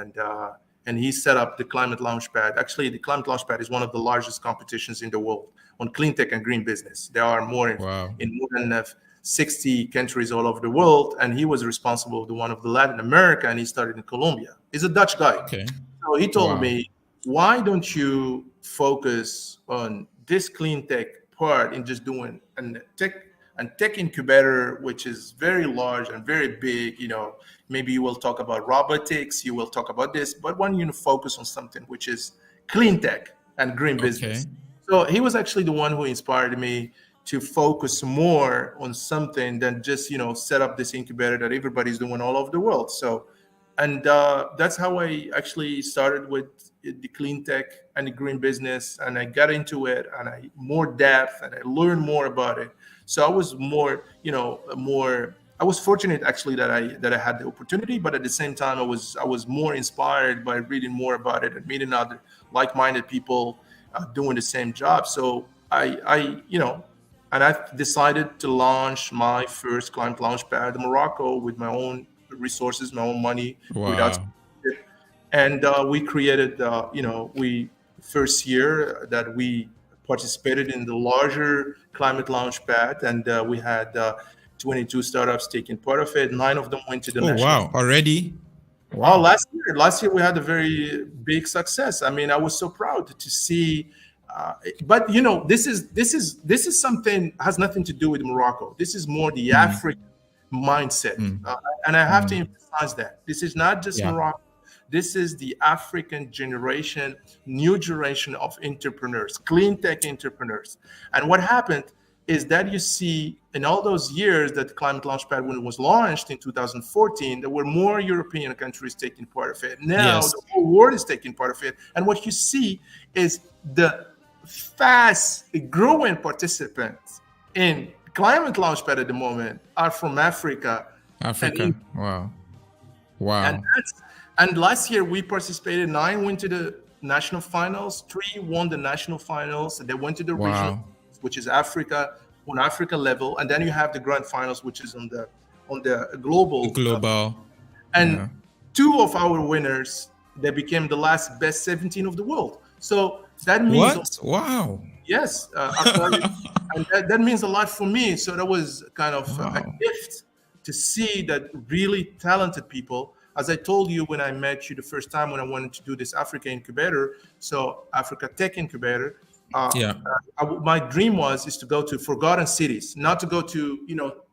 and he set up the Climate Launchpad. Actually, the Climate Launchpad is one of the largest competitions in the world on clean tech and green business. There are Wow. in more than 60 countries all over the world, and he was responsible for one of the Latin America, and he started in Colombia. He's a Dutch guy. Okay. So he told Wow. me, why don't you focus on this clean tech part in just doing tech incubator, which is very large and very big. Maybe you will talk about robotics, you will talk about this, but why don't you focus on something which is clean tech and green Okay. business? So he was actually the one who inspired me to focus more on something than just set up this incubator that everybody's doing all over the world. So, and that's how I actually started with the clean tech and the green business, and I got into it, and I more depth, and I learned more about it. So I was more. I was fortunate actually that I had the opportunity, but at the same time, I was more inspired by reading more about it and meeting other like-minded people doing the same job. So and I decided to launch my first Climate Launchpad in Morocco with my own resources, my own money, without. Wow. And we created, we first year that we participated in the larger Climate Launchpad, and we had 22 startups taking part of it. 9 of them went to the Oh, national. wow. Already? Oh, Wow. last year we had a very big success. I mean, I was so proud to see. But this is something has nothing to do with Morocco. This is more the Mm, African mindset, mm, and I have to mm. emphasize that this is not just Yeah. Morocco. This is the African generation, new generation of entrepreneurs, clean tech entrepreneurs. And what happened? is that you see in all those years that Climate Launchpad, when it was launched in 2014, there were more European countries taking part of it. Now Yes. the whole world is taking part of it. And what you see is the fast growing participants in Climate Launchpad at the moment are from Africa. Africa. Wow. Wow. And last year we participated, 9 went to the national finals, 3 won the national finals, and they went to the regional, which is Africa, on Africa level, and then you have the grand finals, which is on the global. And 2 of our winners, they became the last best 17 of the world. So that means wow. Yes, and that means a lot for me. So that was kind of a gift to see that really talented people. As I told you when I met you the first time when I wanted to do this Africa incubator, so Africa Tech Incubator, my dream is to go to forgotten cities, not to go to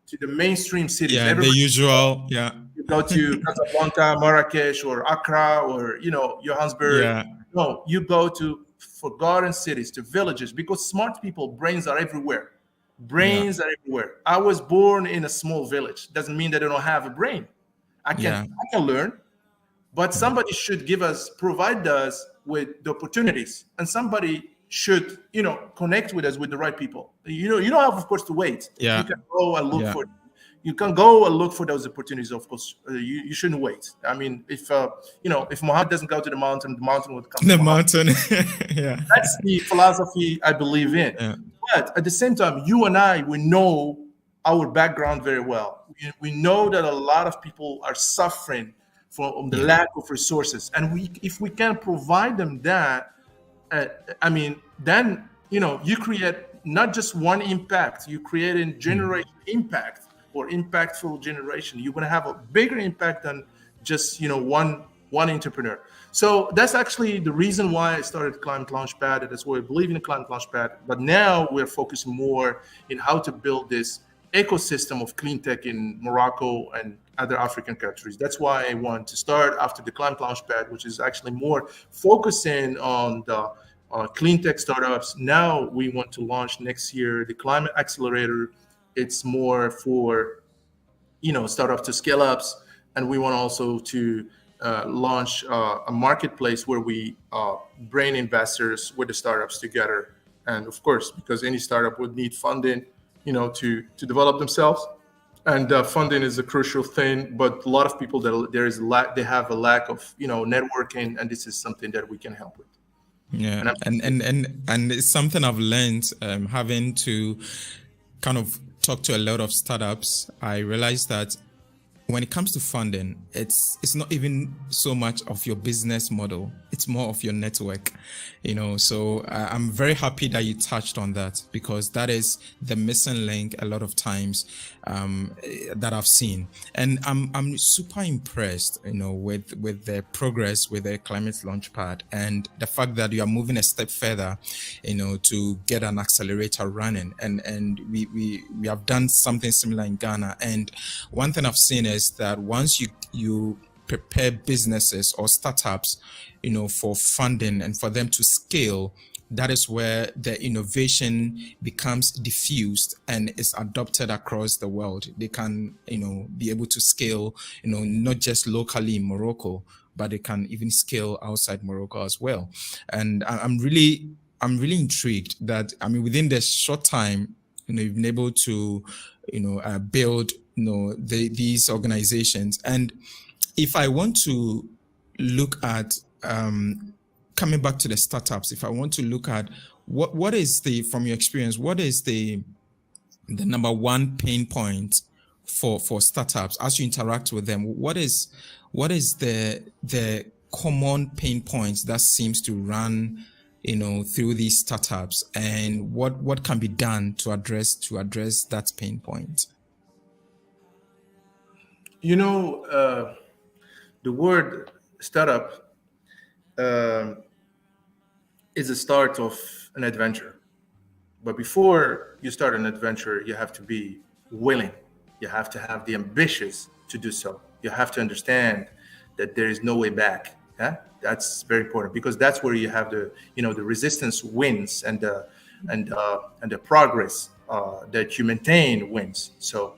to the mainstream cities. Yeah, the usual. Yeah. You go to Casablanca, Marrakesh, or Accra, or Johannesburg. Yeah. No, you go to forgotten cities, to villages, because smart people, brains are everywhere. Brains are everywhere. I was born in a small village. Doesn't mean that I don't have a brain. I can learn, but somebody should provide us with the opportunities, and somebody should, connect with us with the right people. You don't have, of course, to wait. Yeah. You can go and look for. You can go and look for those opportunities. Of course, you shouldn't wait. I mean, if Muhammad doesn't go to the mountain would come. The mountain. Yeah. That's the philosophy I believe in. Yeah. But at the same time, you and I, we know our background very well. We know that a lot of people are suffering from the lack of resources, and if we can provide them that, then you create not just one impact, you create a generation impact, or impactful generation. You're going to have a bigger impact than just one entrepreneur. So that's actually the reason why I started Climate Launchpad. That's why I believe in Climate Launchpad. But now we're focusing more in how to build this ecosystem of clean tech in Morocco and other African countries. That's why I want to start after the Climate Launchpad, which is actually more focusing on the clean tech startups. Now we want to launch next year the ClimAccelerator. It's more for startups to scale ups, and we want also to launch a marketplace where we bring investors with the startups together. And of course, because any startup would need funding, to develop themselves, and funding is a crucial thing. But a lot of people they have a lack of networking, and this is something that we can help with. Yeah, and it's something I've learned having to kind of talk to a lot of startups. I realized that when it comes to funding, it's not even so much of your business model, it's more of your network, so I'm very happy that you touched on that, because that is the missing link a lot of times that I've seen. And I'm super impressed with the progress with the Climate Launchpad, and the fact that you are moving a step further to get an accelerator running, and we have done something similar in Ghana. And one thing I've seen is that once you prepare businesses or startups for funding and for them to scale, that is where the innovation becomes diffused and is adopted across the world. They can be able to scale not just locally in Morocco, but they can even scale outside Morocco as well. And I'm really intrigued that within this short time you've been able to build these organizations. And if I want to look at coming back to the startups, if I want to look at what is from your experience, what is the number one pain point for startups as you interact with them? What is the common pain points that seems to run through these startups, and what can be done to address that pain point? The word startup is the start of an adventure. But before you start an adventure, you have to be willing. You have to have the ambitions to do so. You have to understand that there is no way back. Yeah? That's very important, because that's where you have the resistance wins and the progress that you maintain wins. So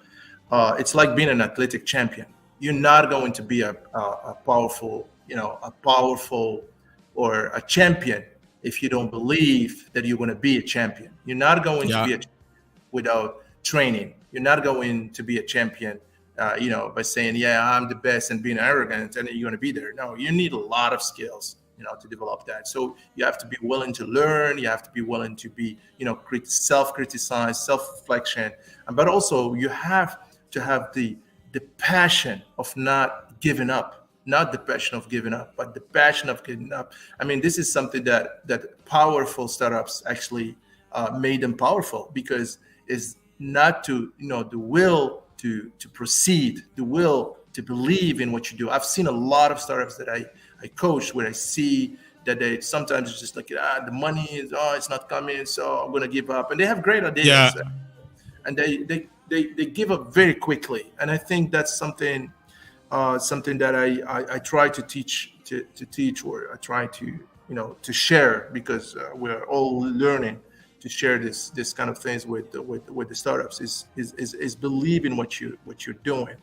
it's like being an athletic champion. You're not going to be a powerful, a powerful or a champion if you don't believe that you're going to be a champion. You're not going to Yeah. be a champion without training. You're not going to be a champion, by saying, "Yeah, I'm the best," and being arrogant, and you're going to be there. No, you need a lot of skills, to develop that. So you have to be willing to learn. You have to be willing to be, self-criticize, self-reflection, but also you have to have the passion of not giving up, not the passion of giving up, but the passion of giving up. I mean, this is something that powerful startups actually made them powerful, because it's not to, the will to proceed, the will to believe in what you do. I've seen a lot of startups that I coach where I see that they sometimes it's just like, the money is, it's not coming, so I'm going to give up. And they have great ideas. Yeah. And they give up very quickly. And I think that's something that I try to teach, or I try to, to share, because we're all learning to share this kind of things with the startups is believe in what you're doing,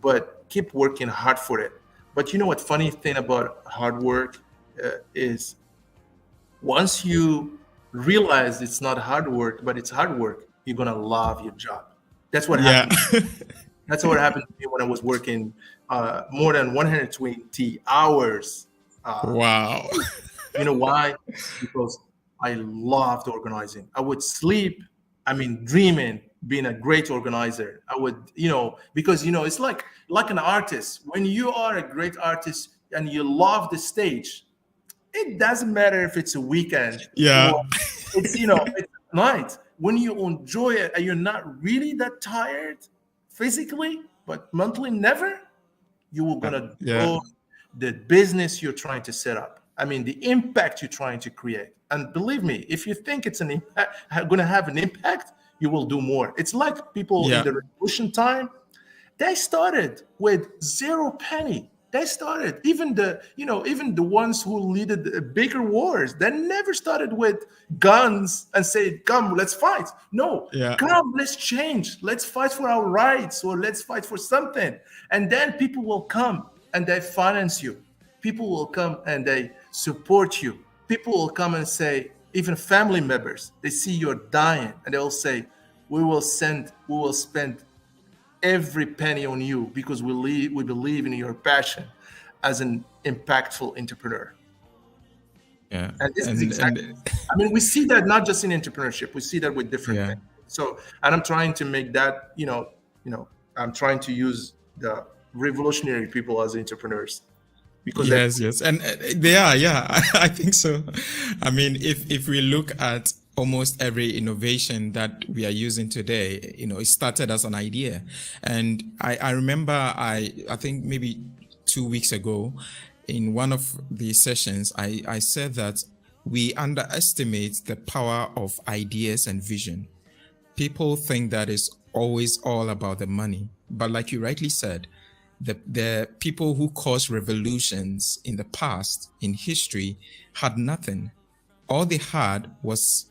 but keep working hard for it. But what funny thing about hard work is, once you realize it's not hard work, but it's hard work, you're gonna love your job. That's what happened. That's what happened to me when I was working more than 120 hours. Wow. You know why? Because I loved organizing. I would sleep, dreaming, being a great organizer. I would, because, it's like an artist. When you are a great artist and you love the stage, it doesn't matter if it's a weekend. Yeah. Or it's, it's night. When you enjoy it and you're not really that tired physically, but mentally never, you are going to grow the business you're trying to set up. The impact you're trying to create. And believe me, if you think it's going to have an impact, you will do more. It's like people in the revolution time. They started with 0 penny. They started, even the ones who led the bigger wars, they never started with guns and said, "Come, let's fight." No, come, let's change. Let's fight for our rights, or let's fight for something. And then people will come and they finance you. People will come and they support you. People will come and say, even family members, they see you're dying and they'll say, we will spend every penny on you, because we believe in your passion as an impactful entrepreneur. Yeah. And this is exactly, we see that not just in entrepreneurship, we see that with different things. So, and I'm trying to make that, I'm trying to use the revolutionary people as entrepreneurs. Because yes, and they are, I think so. If we look at almost every innovation that we are using today, it started as an idea. And I remember, I think maybe 2 weeks ago, in one of the sessions, I said that we underestimate the power of ideas and vision. People think that it's always all about the money, but like you rightly said, the people who caused revolutions in the past, in history, had nothing. All they had was,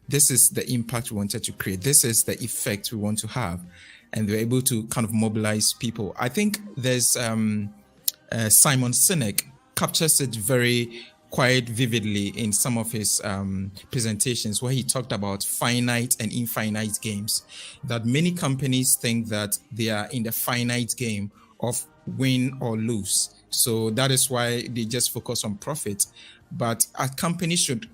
this is the impact we wanted to create. This is the effect we want to have. And they're able to kind of mobilize people. I think there's Simon Sinek captures it very quite vividly in some of his presentations, where he talked about finite and infinite games, that many companies think that they are in the finite game of win or lose. So that is why they just focus on profit. But a company should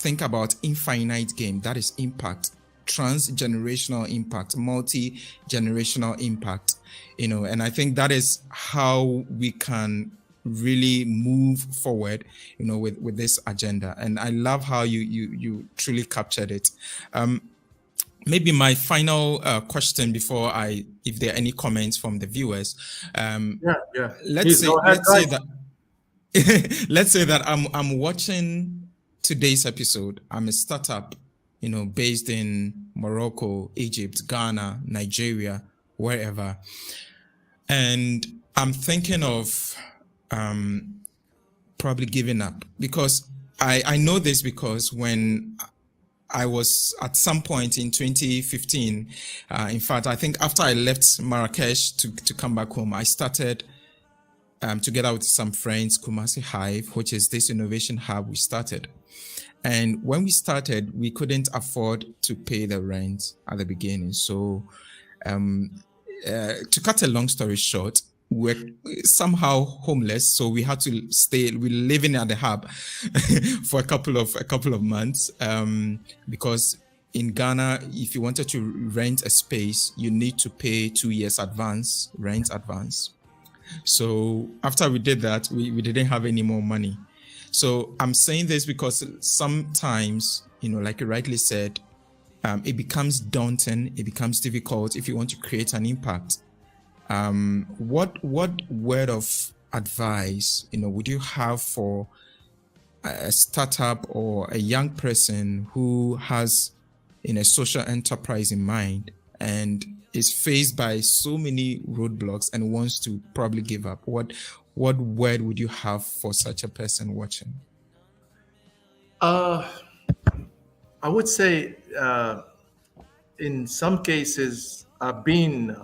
think about infinite game, that is impact, transgenerational impact, multi-generational impact, and I think that is how we can really move forward, with this agenda. And I love how you truly captured it. Maybe my final question before if there are any comments from the viewers. Let's say that I'm watching today's episode. I'm a startup, based in Morocco, Egypt, Ghana, Nigeria, wherever. And I'm thinking of probably giving up, because I know this, because when I was at some point in 2015. In fact, I think after I left Marrakesh to come back home, I started together with some friends, Kumasi Hive, which is this innovation hub we started. And when we started, we couldn't afford to pay the rent at the beginning. So to cut a long story short, we're somehow homeless, so we had to stay. We living at the hub for a couple of months because in Ghana, if you wanted to rent a space, you need to pay 2 years rent advance. So after we did that, we didn't have any more money. So I'm saying this because sometimes, like you rightly said, it becomes daunting, it becomes difficult if you want to create an impact. What word of advice, would you have for a startup or a young person who has, a social enterprise in mind and is faced by so many roadblocks and wants to probably give up? What word would you have for such a person watching? I would say, in some cases, being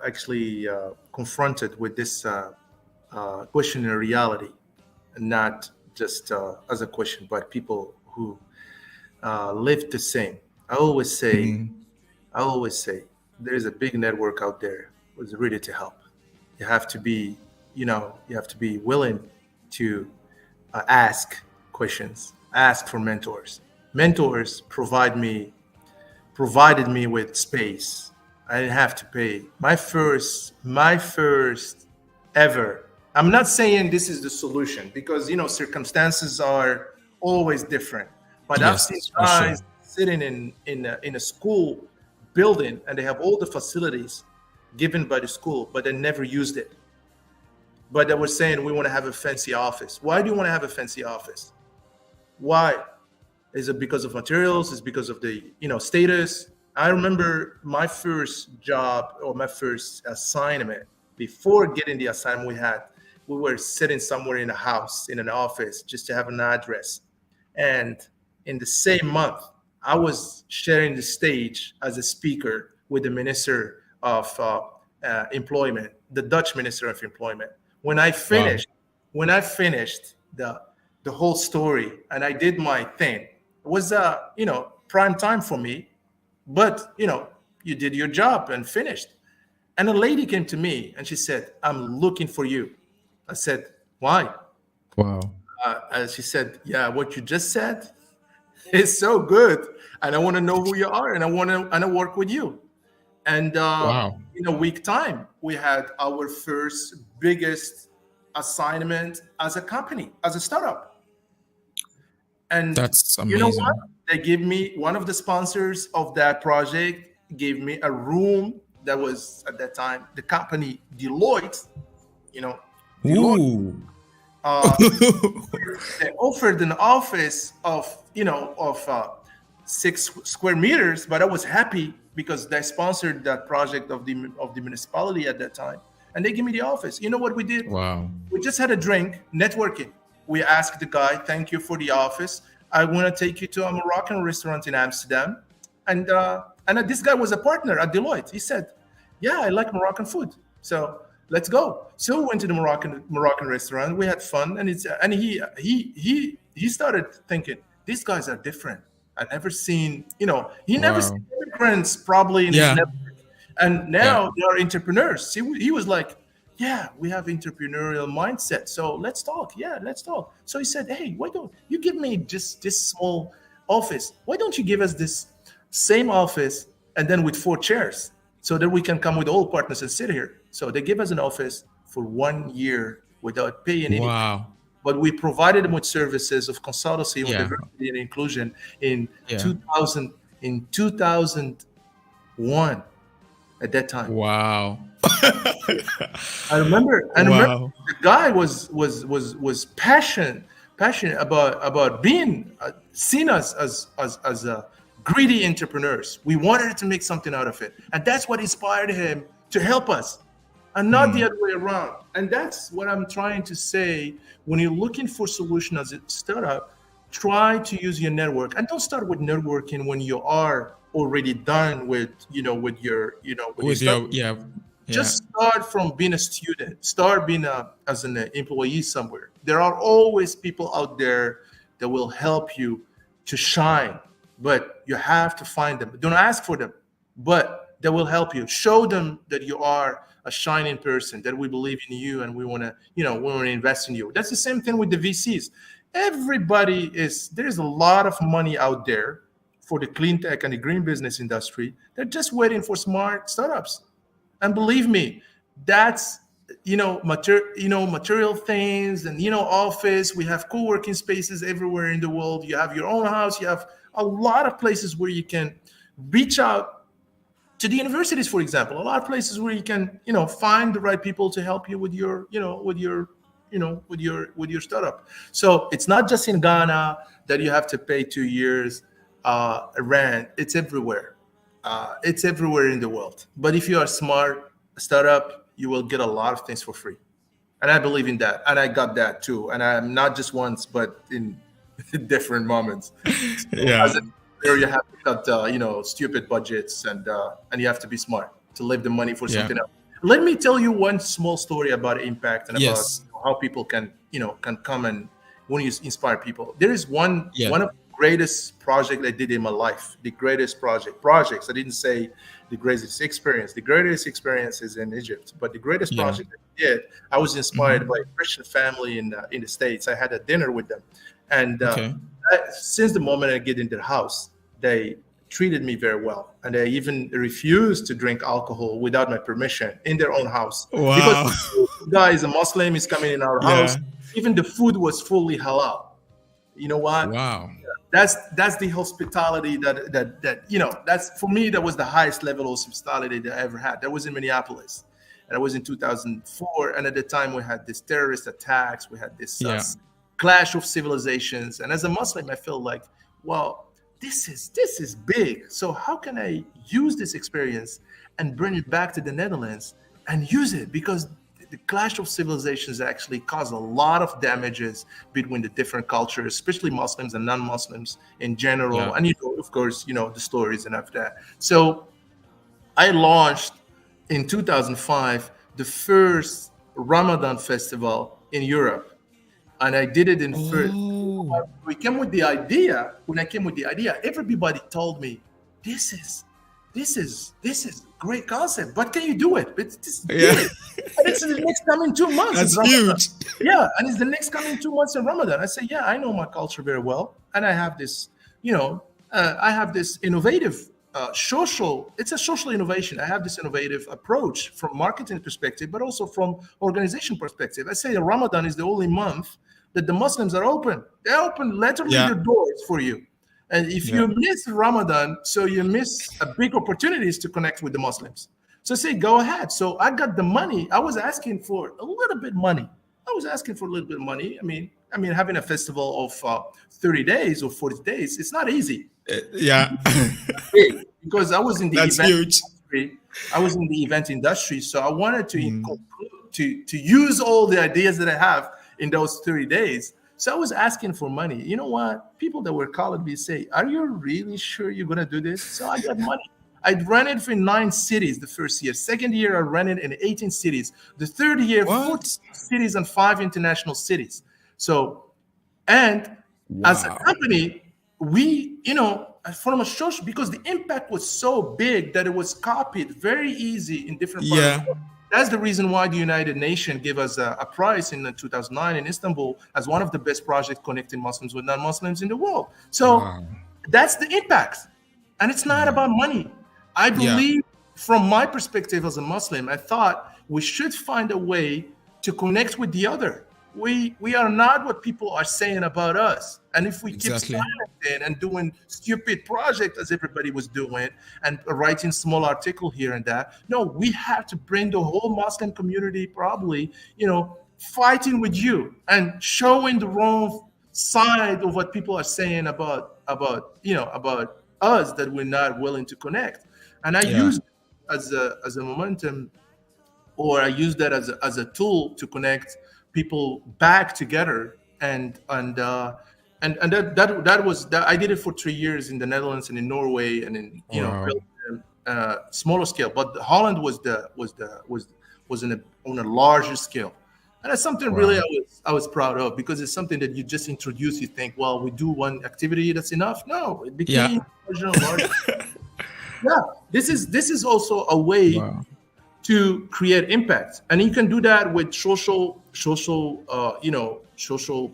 actually confronted with this question in reality, not just as a question, but people who live the same. I always say, there is a big network out there who's ready to help. You have to be, willing to ask questions, ask for mentors. Mentors provided me with space. I didn't have to pay. My first ever. I'm not saying this is the solution because circumstances are always different. But I've seen guys sitting in a school building and they have all the facilities given by the school, but they never used it. But they were saying, we want to have a fancy office. Why do you want to have a fancy office? Why? Is it because of materials? Is it because of the status? I remember my first job or my first assignment. Before getting the assignment we were sitting somewhere in a house, in an office, just to have an address. And in the same month, I was sharing the stage as a speaker with the Minister of Employment, the Dutch Minister of Employment. When I finished the whole story and I did my thing, it was prime time for me, but you did your job and finished. And a lady came to me and she said, "I'm looking for you." I said, "Why?" Wow. She said, "Yeah, what you just said is so good, and I want to know who you are, and I want to work with you." And in a week time, we had our first biggest assignment as a company, as a startup. And that's amazing. You know what? They gave me, one of the sponsors of that project gave me a room that was at that time the company Deloitte. Ooh. They offered an office of 6 square meters, but I was happy because they sponsored that project of the municipality at that time, and they gave me the office. You know what we did? Wow. We just had a drink, networking. We asked the guy, "Thank you for the office. I want to take you to a Moroccan restaurant in Amsterdam," and this guy was a partner at Deloitte. He said, "Yeah, I like Moroccan food, so let's go." So we went to the Moroccan restaurant. We had fun, and he started thinking, these guys are different. I've never seen, he never seen immigrants probably in his network. And now they are entrepreneurs. He was like, "Yeah, we have entrepreneurial mindset. So let's talk. Yeah, let's talk." So he said, "Hey, why don't you give me just this small office? Why don't you give us this same office and then with 4 chairs so that we can come with all partners and sit here?" So they gave us an office for 1 year without paying anything. Wow. But we provided them with services of consultancy on diversity and inclusion in 2001 at that time. Wow. I remember the guy was passionate about being seen as greedy entrepreneurs. We wanted to make something out of it, and that's what inspired him to help us, and not the other way around. And that's what I'm trying to say. When you're looking for solution as a startup, try to use your network, and don't start with networking when you are already done with with your With stuff. your, yeah, yeah, Just start from being a student, start being as an employee somewhere. There are always people out there that will help you to shine, but you have to find them. Don't ask for them, but they will help you. Show them that you are a shining person, that we believe in you, and we want to, we want to invest in you. That's the same thing with the VCs. There's a lot of money out there for the clean tech and the green business industry. They're just waiting for smart startups. And believe me, that's material things, and office. We have co-working spaces everywhere in the world. You have your own house. You have a lot of places where you can reach out to the universities, for example. A lot of places where you can find the right people to help you with your with your startup. So it's not just in Ghana that you have to pay 2 years rent. It's everywhere. It's everywhere in the world. But if you are smart, startup, you will get a lot of things for free. And I believe in that. And I got that too. And I'm not just once, but in different moments. So yeah, as an entrepreneur, you have to cut, stupid budgets, and you have to be smart to leave the money for yeah. something else. Let me tell you one small story about impact and about Yes. how people can come and when you inspire people. There is one Yeah. of the greatest project I did in my life. The greatest projects. I didn't say the greatest experience. The greatest experience is in Egypt, but the greatest Yeah. project I did, I was inspired by a Christian family in the States. I had a dinner with them, and Okay. since the moment I get in their house, they treated me very well, and they even refused to drink alcohol without my permission in their own house because Wow. guy is a Muslim, is coming in our house. Yeah. Even the food was fully halal. You know what? Wow. That's the hospitality that's for me, that was the highest level of hospitality that I ever had. That was in Minneapolis, and it was in 2004. And at the time, we had these terrorist attacks. We had this Yeah. clash of civilizations. And as a Muslim, I feel like, well, this is big. So how can I use this experience and bring it back to the Netherlands and use it? Because the clash of civilizations actually caused a lot of damages between the different cultures, especially Muslims and non-Muslims in general. Yeah. And of course, the stories and after that. So I launched in 2005 the first Ramadan festival in Europe, and I did it in first. Oh. We came with the idea. When I came with the idea, everybody told me, "This is a great concept, but can you do it? But just do Yeah. it." And it's the next coming 2 months. That's in Ramadan. huge. Yeah, and it's the next coming 2 months in Ramadan. I say, yeah, I know my culture very well, and I have this, I have this innovative social. It's a social innovation. I have this innovative approach from marketing perspective, but also from organization perspective. I say Ramadan is the only month that the Muslims are open. They open literally Yeah. their doors for you. And if Yeah. you miss Ramadan, so you miss a big opportunities to connect with the Muslims. So I say, go ahead. So I got the money. I was asking for a little bit money. I was asking for a little bit of money. I mean, having a festival of 30 days or 40 days, it's not easy. Yeah. Because I was in the That's event huge. industry. I was in the event industry, so I wanted to use all the ideas that I have in those 30 days. So I was asking for money. You know what? People that were calling me say, "Are you really sure you're gonna do this?" So I got money. I ran it for 9 cities the first year. Second year, I ran it in 18 cities. The third year, What? 14 cities and 5 international cities. So, and as a Wow. company, we, from a social, because the impact was so big that it was copied very easy in different parts of Yeah. the world. That's the reason why the United Nations gave us a prize in 2009 in Istanbul as one of the best projects connecting Muslims with non-Muslims in the world. So Wow. that's the impact. And it's not about money. I believe, from my perspective as a Muslim, I thought we should find a way to connect with the other. We are not what people are saying about us. And if we Exactly. keep silent and doing stupid project as everybody was doing and writing small article here and that, no, we have to bring the whole Muslim community probably, fighting with you and showing the wrong side of what people are saying about us, that we're not willing to connect. And I Yeah. use it as a momentum, or I use that as a tool to connect people back together and and that was that. I did it for 3 years in the Netherlands and in Norway and in Wow. Belgium, smaller scale. But Holland was on a larger scale, and that's something really Wow. I was proud of, because it's something that you just introduce. You think, well, we do one activity, that's enough. No, it Yeah. became larger and larger. Yeah, this is also a way Wow. to create impact, and you can do that with social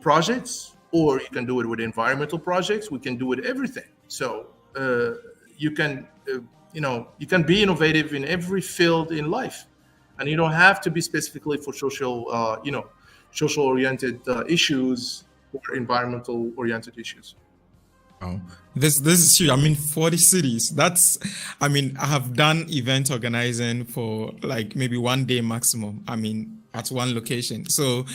projects, or you can do it with environmental projects. We can do it everything. So you can you can be innovative in every field in life, and you don't have to be specifically for social oriented issues or environmental oriented issues. Wow. This is huge. I mean, 40 cities. That's, I mean, I have done event organizing for like maybe 1 day maximum. I mean, at one location. So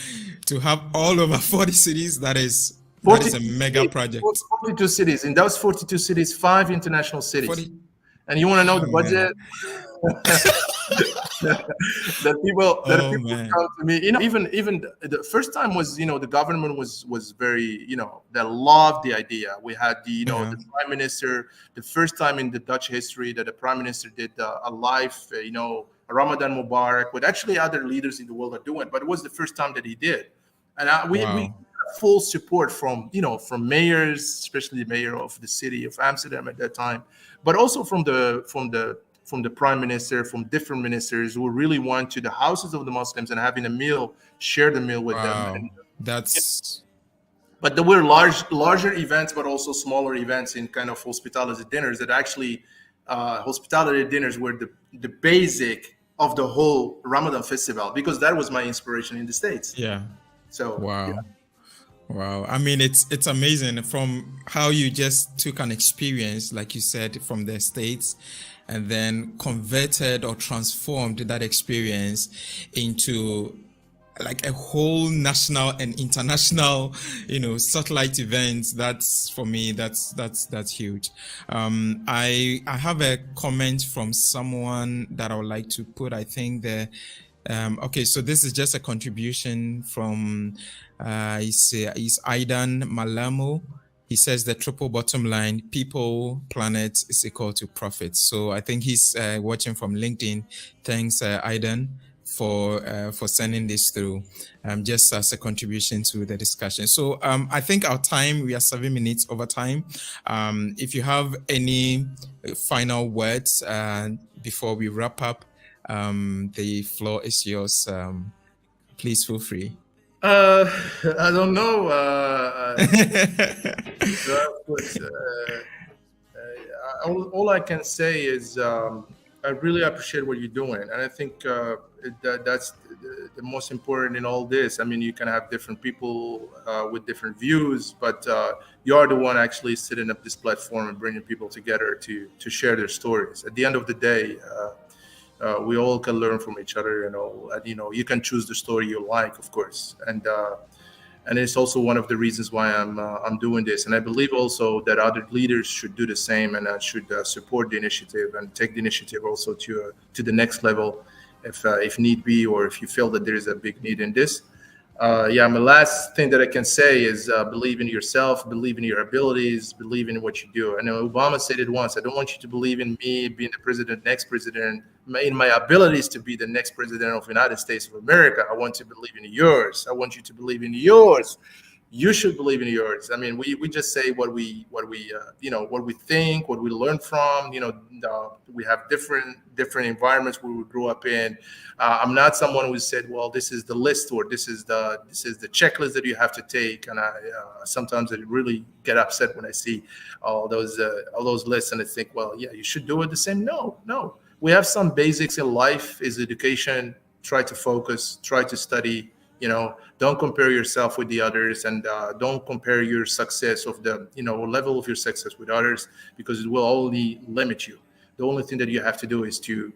to have all over 40 cities, that is a 42 mega cities, project. 42 cities. In those 42 cities, 5 international cities. 40. And you want to know Oh the man. budget? That Oh people man. come to me. Even the first time was, the government was very, they loved the idea. We had Yeah. the prime minister, the first time in the Dutch history that the prime minister did a live, a Ramadan Mubarak, what actually other leaders in the world are doing, but it was the first time that he did. And we Wow. got full support from from mayors, especially the mayor of the city of Amsterdam at that time, but also from the prime minister, from different ministers who really went to the houses of the Muslims and having a meal, share the meal with them. Wow. And That's but there were larger events, but also smaller events in kind of hospitality dinners that actually hospitality dinners were the basic of the whole Ramadan festival, because that was my inspiration in the States. yeah. So yeah. Wow. Wow. I mean, it's amazing from how you just took an experience, like you said, from the States, and then converted or transformed that experience into like a whole national and international, satellite events. That's, for me, that's huge. I have a comment from someone that I would like to put. I think okay, so this is just a contribution from is Aidan Malamo. He says the triple bottom line: people, planet is equal to profit. So I think he's watching from LinkedIn. Thanks, Aidan, for sending this through, just as a contribution to the discussion. So I think our time, we are 7 minutes over time. If you have any final words before we wrap up, the floor is yours. Please feel free. I don't know. Of course, all I can say is I really appreciate what you're doing, and I think that's the most important in all this. I mean, you can have different people with different views, but you are the one actually setting up this platform and bringing people together to share their stories. At the end of the day, we all can learn from each other. And, you can choose the story you like, of course, and it's also one of the reasons why I'm doing this. And I believe also that other leaders should do the same, and should support the initiative and take the initiative also to the next level, if need be, or if you feel that there is a big need in this. My last thing that I can say is believe in yourself, believe in your abilities, believe in what you do. I know Obama said it once: I don't want you to believe in me being the next president, in my abilities to be the next president of the United States of America. I want to believe in yours. I want you to believe in yours. You should believe in yours. I mean, we just say what we what we think, what we learn from. We have different environments where we grew up in. I'm not someone who said, well, this is the list, or this is the checklist that you have to take. And I sometimes I really get upset when I see all those lists, and I think, well, yeah, you should do it the same. No. We have some basics in life. Is education. Try to focus. Try to study. Don't compare yourself with the others, and don't compare your success of the level of your success with others, because it will only limit you. The only thing that you have to do is to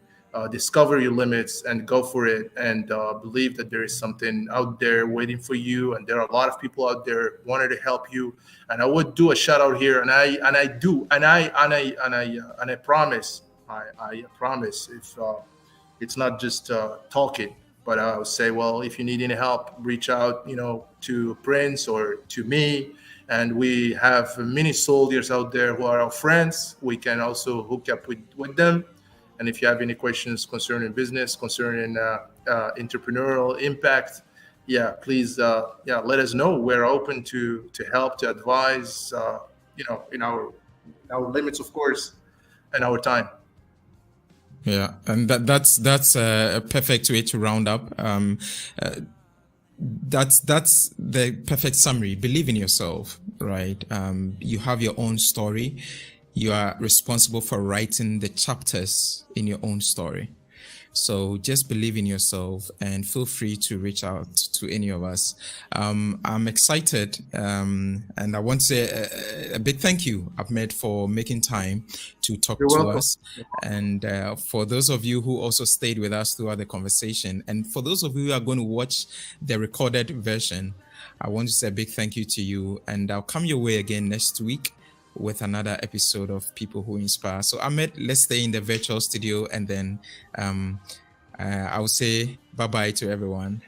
discover your limits and go for it, and believe that there is something out there waiting for you, and there are a lot of people out there wanting to help you. And I would do a shout out here, and I promise, I promise, if it's not just talking, but I would say, well, if you need any help, reach out, to Prince or to me. And we have many soldiers out there who are our friends. We can also hook up with them. And if you have any questions concerning business, concerning entrepreneurial impact, yeah, please, let us know. We're open to help, to advise, in our limits, of course, and our time. Yeah, and that's a perfect way to round up. That's the perfect summary. Believe in yourself, right? You have your own story. You are responsible for writing the chapters in your own story. So just believe in yourself and feel free to reach out to any of us. I'm excited, and I want to say a big thank you, Ahmed, for making time to talk You're to welcome. us. And for those of you who also stayed with us throughout the conversation, and for those of you who are going to watch the recorded version, I want to say a big thank you to you. And I'll come your way again next week with another episode of People Who Inspire. So Ahmed, let's stay in the virtual studio, and then I will say bye-bye to everyone.